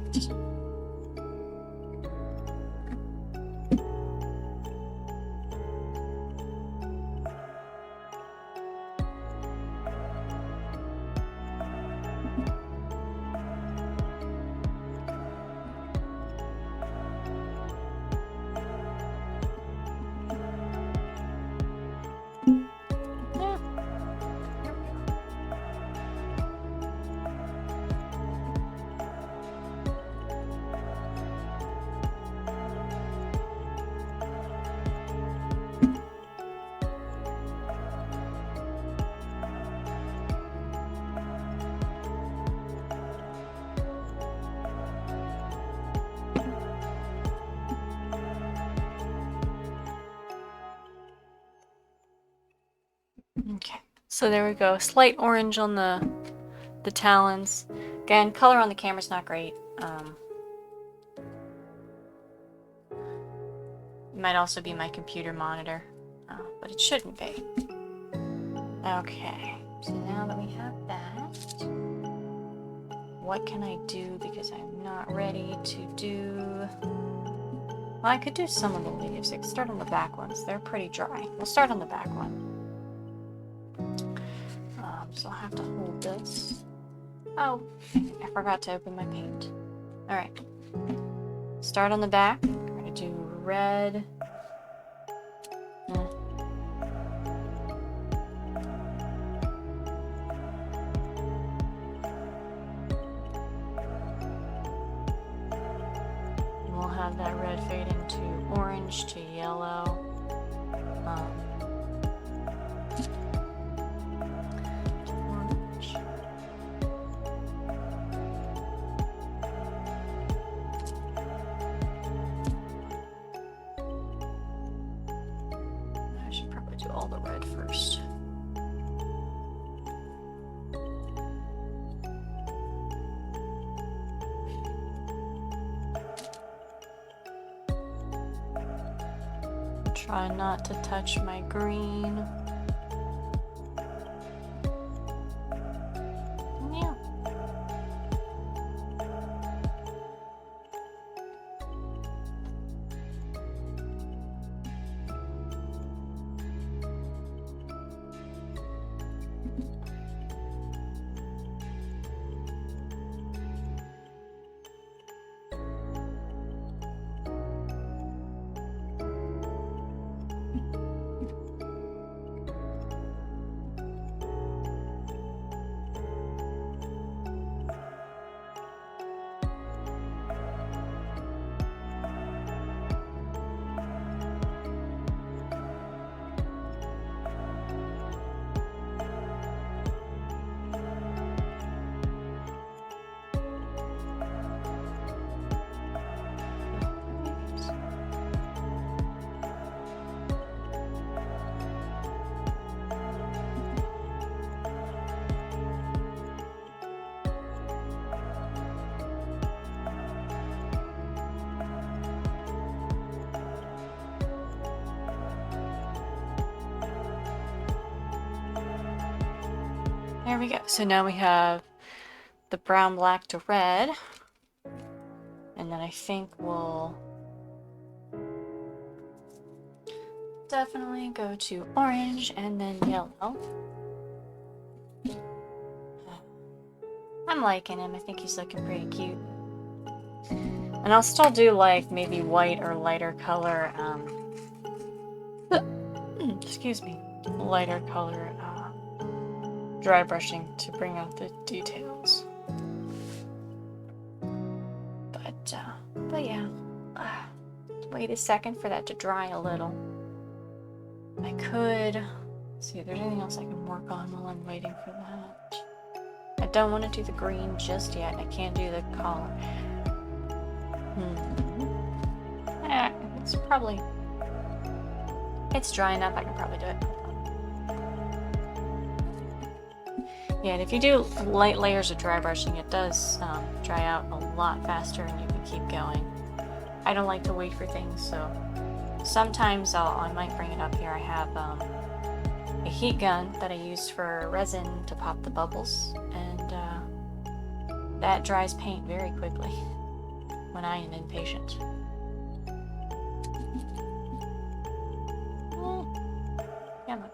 Okay, so there we go. Slight orange on the talons. Again, color on the camera's not great. It might also be my computer monitor, but it shouldn't be. Okay, so now that we have that, what can I do? Because I'm not ready to do... Well, I could do some of the leaves. I could start on the back ones. They're pretty dry. We'll start on the back one. So I'll have to hold this. Oh, I forgot to open my paint. Alright. Start on the back. We're going to do red. And we'll have that red fade into orange to yellow. Try not to touch my green. Yeah. There we go. So now we have the brown, black to red. And then I think we'll definitely go to orange and then yellow. I'm liking him. I think he's looking pretty cute. And I'll still do like maybe white or lighter color, excuse me, lighter color dry brushing to bring out the details. But yeah, wait a second for that to dry a little. I could see if there's anything else I can work on while I'm waiting for that. I don't want to do the green just yet. I can't do the collar. It's dry enough. I can probably do it. Yeah, and if you do light layers of dry brushing, it does dry out a lot faster and you can keep going. I don't like to wait for things, so sometimes I might bring it up here. I have a heat gun that I use for resin to pop the bubbles, and that dries paint very quickly when I am impatient. Come on.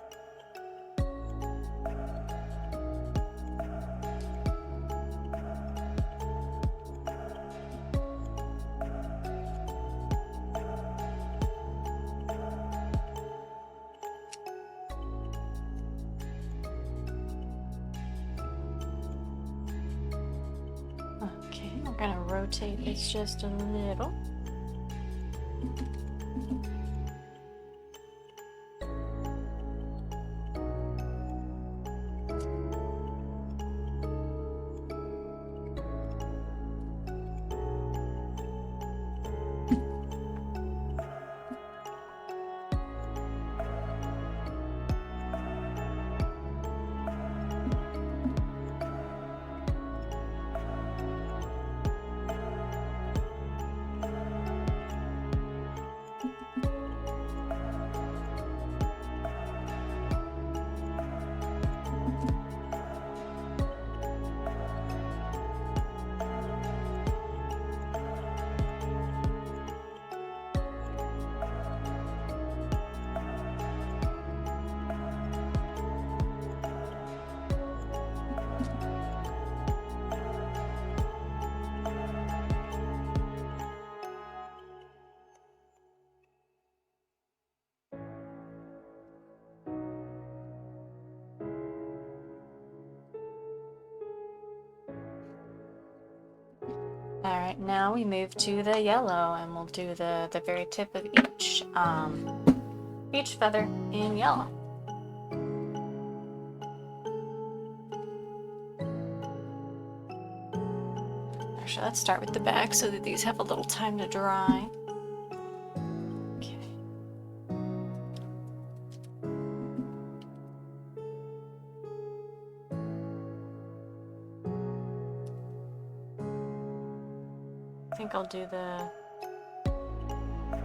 Okay, I'm gonna rotate this just a little. Alright, now we move to the yellow, and we'll do the very tip of each feather in yellow. Actually, let's start with the back so that these have a little time to dry. Okay. I think I'll do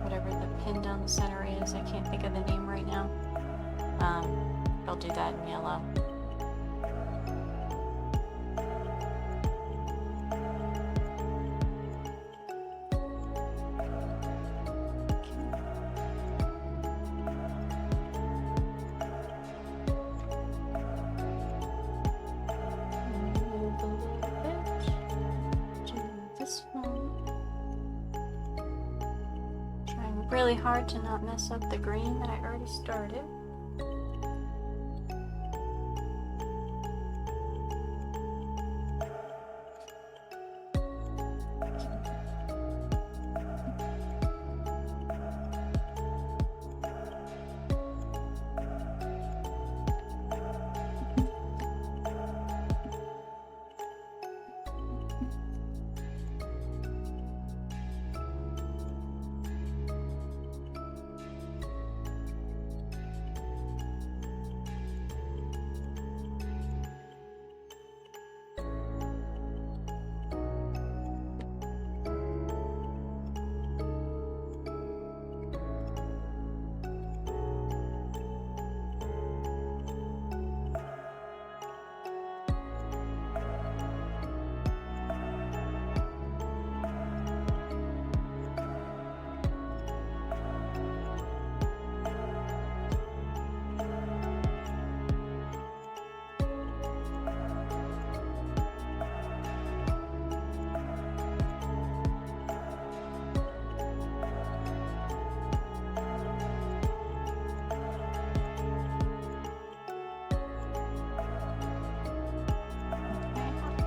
whatever the pin down the center is. I can't think of the name right now. I'll do that in yellow. Really hard to not mess up the green that I already started.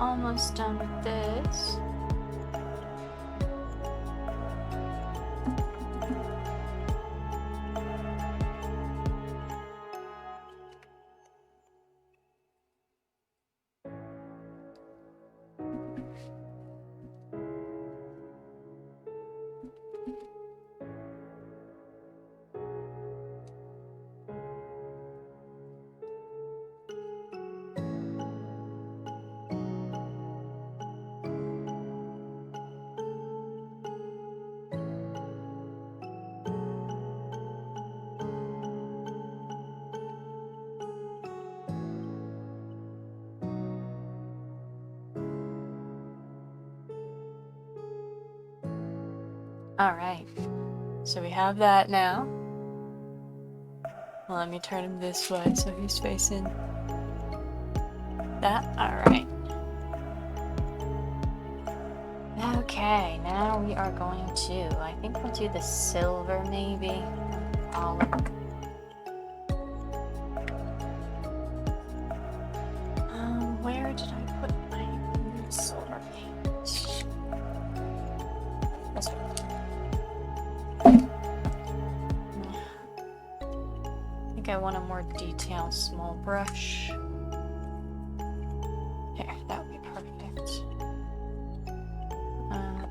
almost done with this. Alright, so we have that now. Well, let me turn him this way so he's facing that. Alright. Okay, now we are going to, I think we'll do the silver maybe. Olive. Where did I put my silver paint? This one. I think I want a more detailed small brush. There, that would be perfect.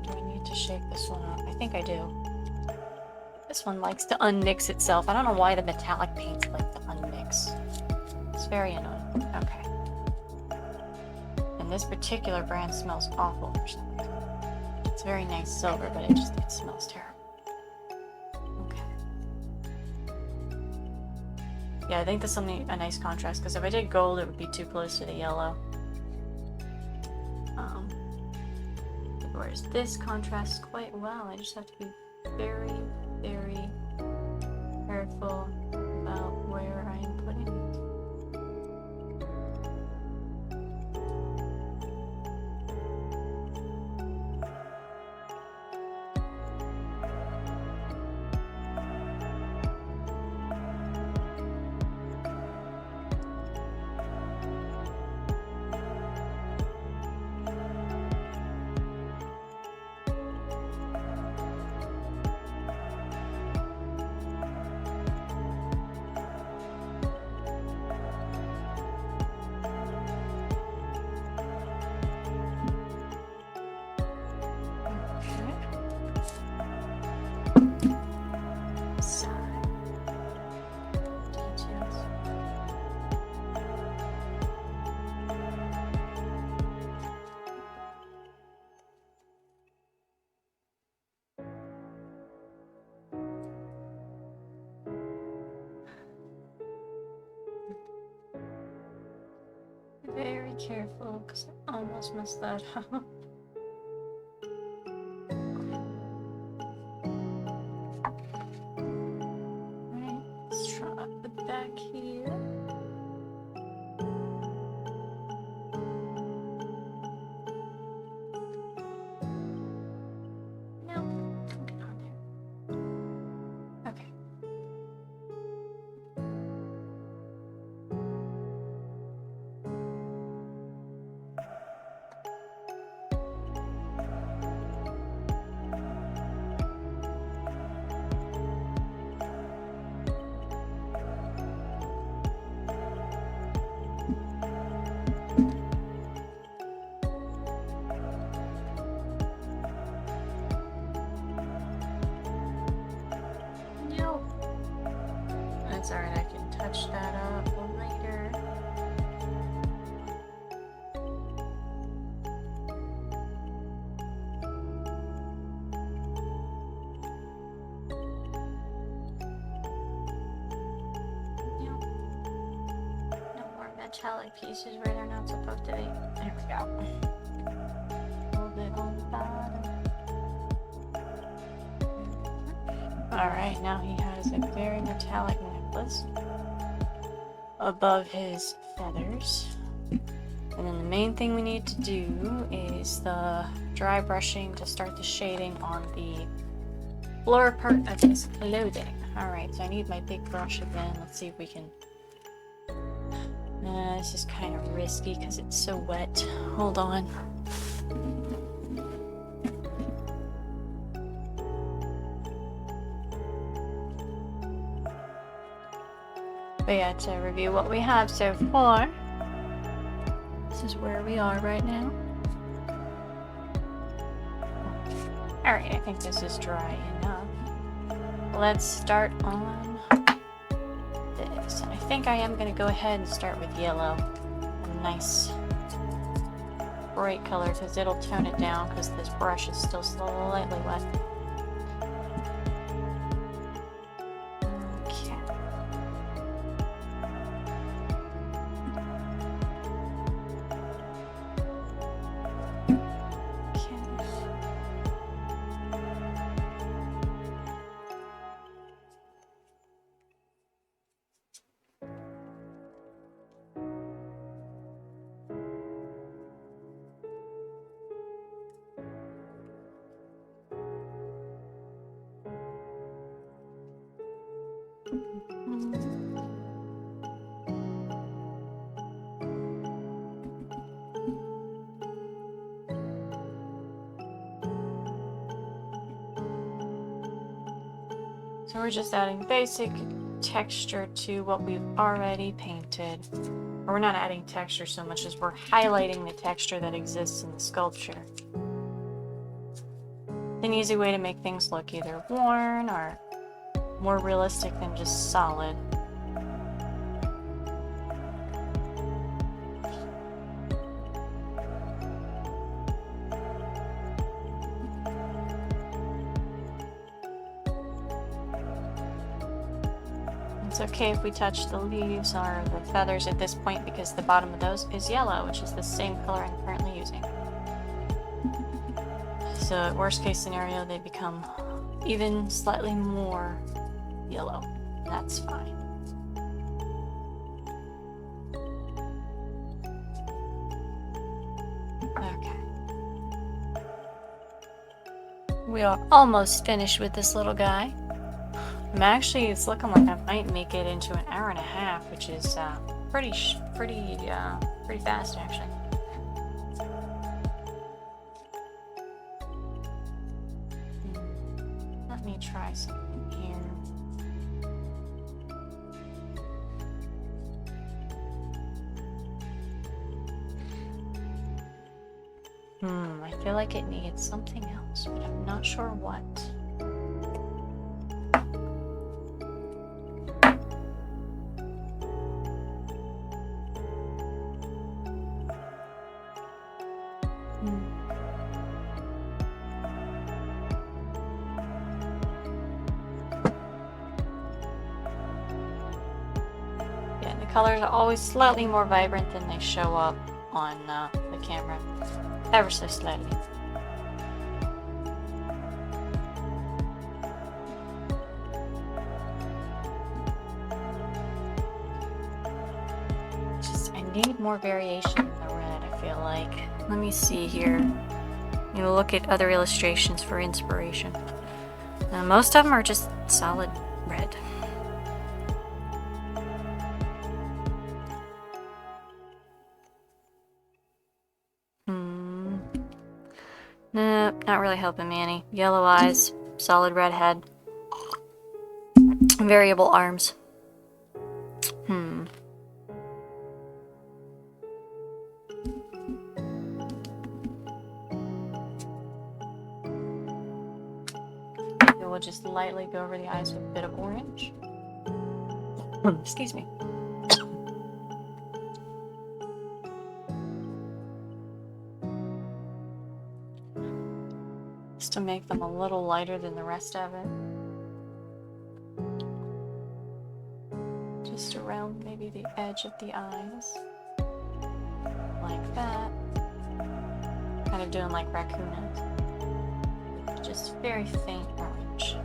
Do I need to shake this one up? I think I do. This one likes to unmix itself. I don't know why the metallic paints like to unmix. It's very annoying. Okay. And this particular brand smells awful for some reason. It's very nice silver, but it smells terrible. Yeah, I think this will need a nice contrast, because if I did gold, it would be too close to the yellow. Whereas this contrasts quite well. I just have to be very, very careful about where I am putting it. Very careful, because I almost messed that up. Alright, let's try up the back here. No, don't get on there. Okay. That's alright, I can touch that up later. No more metallic pieces where they're not supposed to be. There we go. A little bit on the bottom. Alright, now he has a very metallic necklace above his feathers. And then the main thing we need to do is the dry brushing to start the shading on the lower part of his clothing. Alright, so I need my big brush again. Let's see if we can This is kind of risky because it's so wet. Hold on. But yeah, to review what we have so far, this is where we are right now. Alright, I think this is dry enough. Let's start on this. And I think I am going to go ahead and start with yellow. A nice bright color because it'll tone it down because this brush is still slightly wet. So we're just adding basic texture to what we've already painted. Or we're not adding texture so much as we're highlighting the texture that exists in the sculpture. An easy way to make things look either worn or more realistic than just solid. It's okay if we touch the leaves or the feathers at this point because the bottom of those is yellow, which is the same color I'm currently using. So worst case scenario, they become even slightly more yellow. That's fine. Okay. We are almost finished with this little guy. It's looking like I might make it into an hour and a half, which is pretty fast actually. Let me try something here. I feel like it needs something else, but I'm not sure what. Yeah, the colors are always slightly more vibrant than they show up on the camera, ever so slightly. I need more variation in the red, I feel like. Let me see here. You know, look at other illustrations for inspiration. Most of them are just solid red. Nope, not really helping me any. Yellow eyes, solid red head, variable arms. We'll just lightly go over the eyes with a bit of orange. Excuse me. Just to make them a little lighter than the rest of it. Just around maybe the edge of the eyes. Like that. Kind of doing like raccoon eyes. Just very faint orange.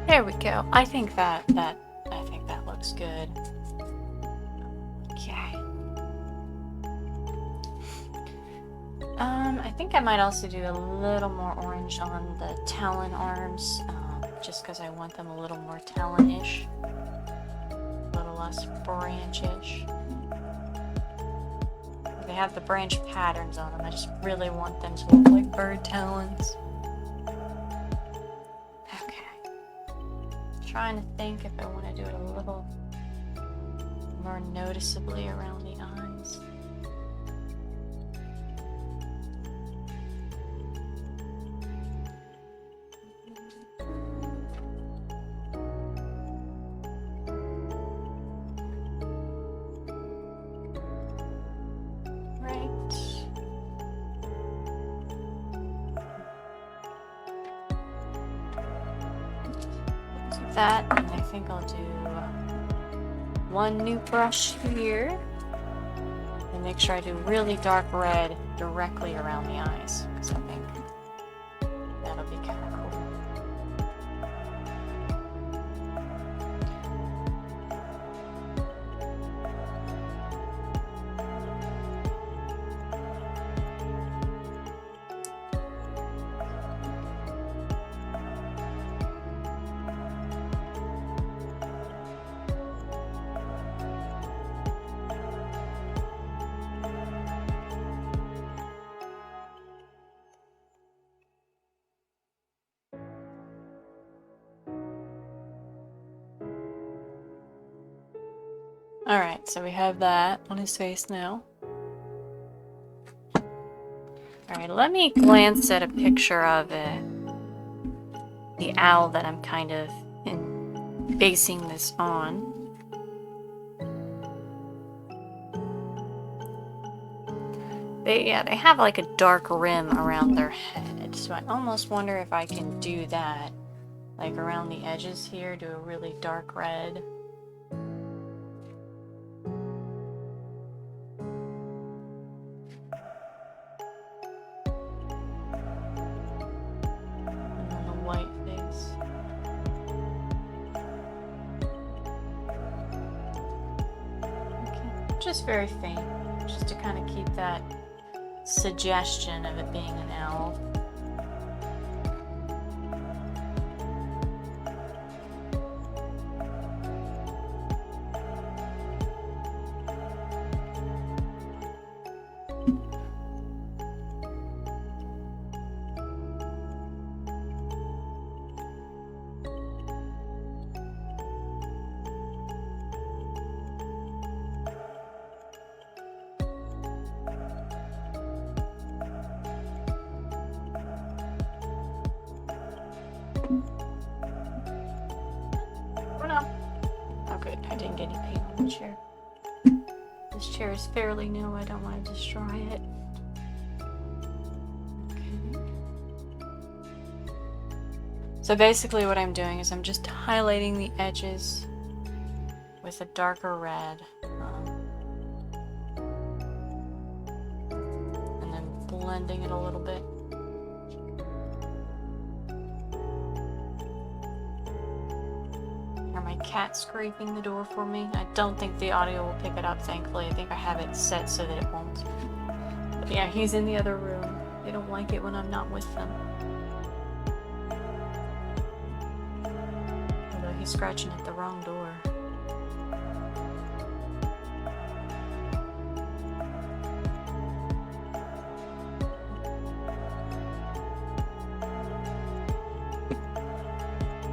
There we go. I think that looks good. I think I might also do a little more orange on the talon arms, just because I want them a little more talon-ish, a little less branch-ish. They have the branch patterns on them. I just really want them to look like bird talons. Okay. Trying to think if I want to do it a little more noticeably around the eyes. That, and I think I'll do one new brush here and make sure I do really dark red directly around the eyes, because I think that'll be kind of cool. Alright, so we have that on his face now. Alright, let me glance at a picture of the owl that I'm kind of basing this on. They have like a dark rim around their head, so I almost wonder if I can do that. Like around the edges here, do a really dark red. White face. Okay, just very faint, just to kind of keep that suggestion of it being an owl. I didn't get any paint on the chair. This chair is fairly new, I don't want to destroy it. Okay. So basically what I'm doing is I'm just highlighting the edges with a darker red. And then blending it a little bit. Cat scraping the door for me. I don't think the audio will pick it up, thankfully. I think I have it set so that it won't. But yeah, he's in the other room. They don't like it when I'm not with them. Although he's scratching at the wrong door.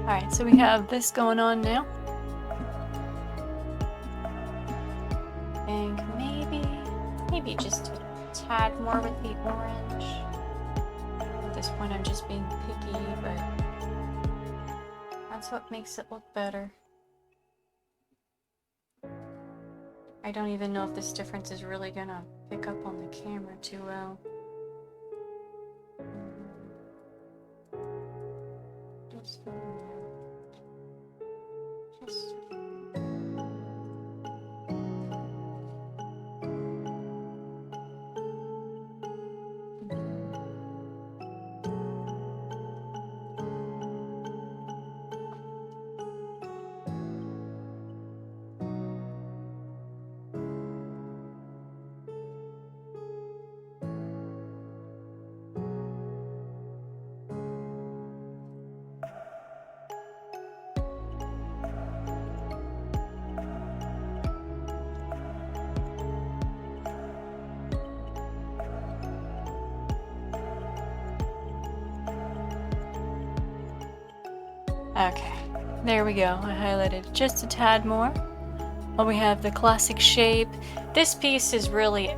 Alright, so we have this going on now. Maybe just a tad more with the orange. At this point I'm just being picky, but that's what makes it look better. I don't even know if this difference is really gonna pick up on the camera too well. Just Okay, there we go. I highlighted just a tad more. Well, we have the classic shape. This piece is really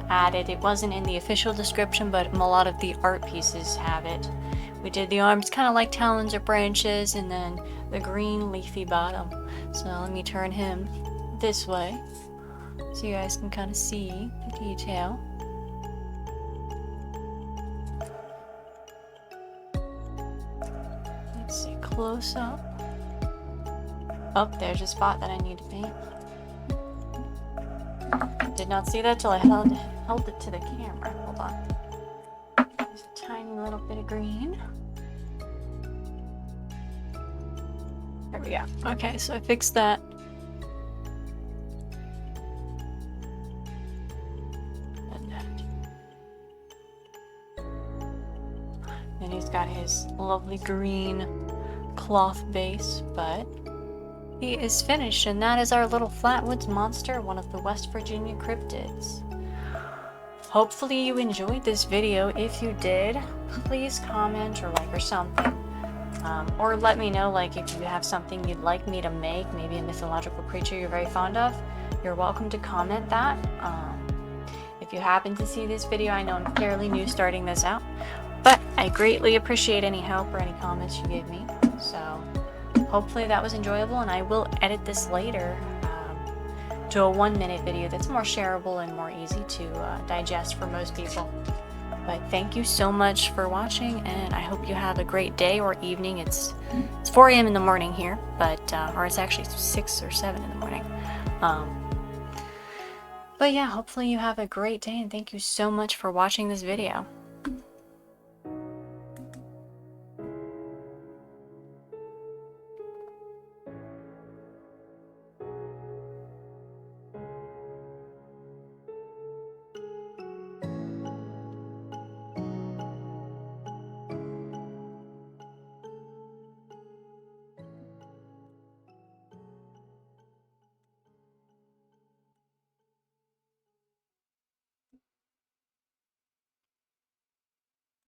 added. It wasn't in the official description, but a lot of the art pieces have it. We did the arms kind of like talons or branches, and then the green leafy bottom. So let me turn him this way so you guys can kind of see the detail. Let's see, close up. Oh, there's a spot that I need to paint. Did not see that till I held it to the camera. Hold on. There's a tiny little bit of green. There we go. Okay, so I fixed that. And he's got his lovely green cloth base, but he is finished, and that is our little Flatwoods monster, one of the West Virginia cryptids. Hopefully you enjoyed this video. If you did, please comment or like or something. Or let me know, like, if you have something you'd like me to make, maybe a mythological creature you're very fond of, you're welcome to comment that. If you happen to see this video, I know I'm fairly new starting this out, but I greatly appreciate any help or any comments you give me. So hopefully that was enjoyable, and I will edit this later to a 1-minute video that's more shareable and more easy to digest for most people. But thank you so much for watching, and I hope you have a great day or evening. It's 4 a.m. in the morning here, but or it's actually 6 or 7 in the morning. But yeah, hopefully you have a great day, and thank you so much for watching this video.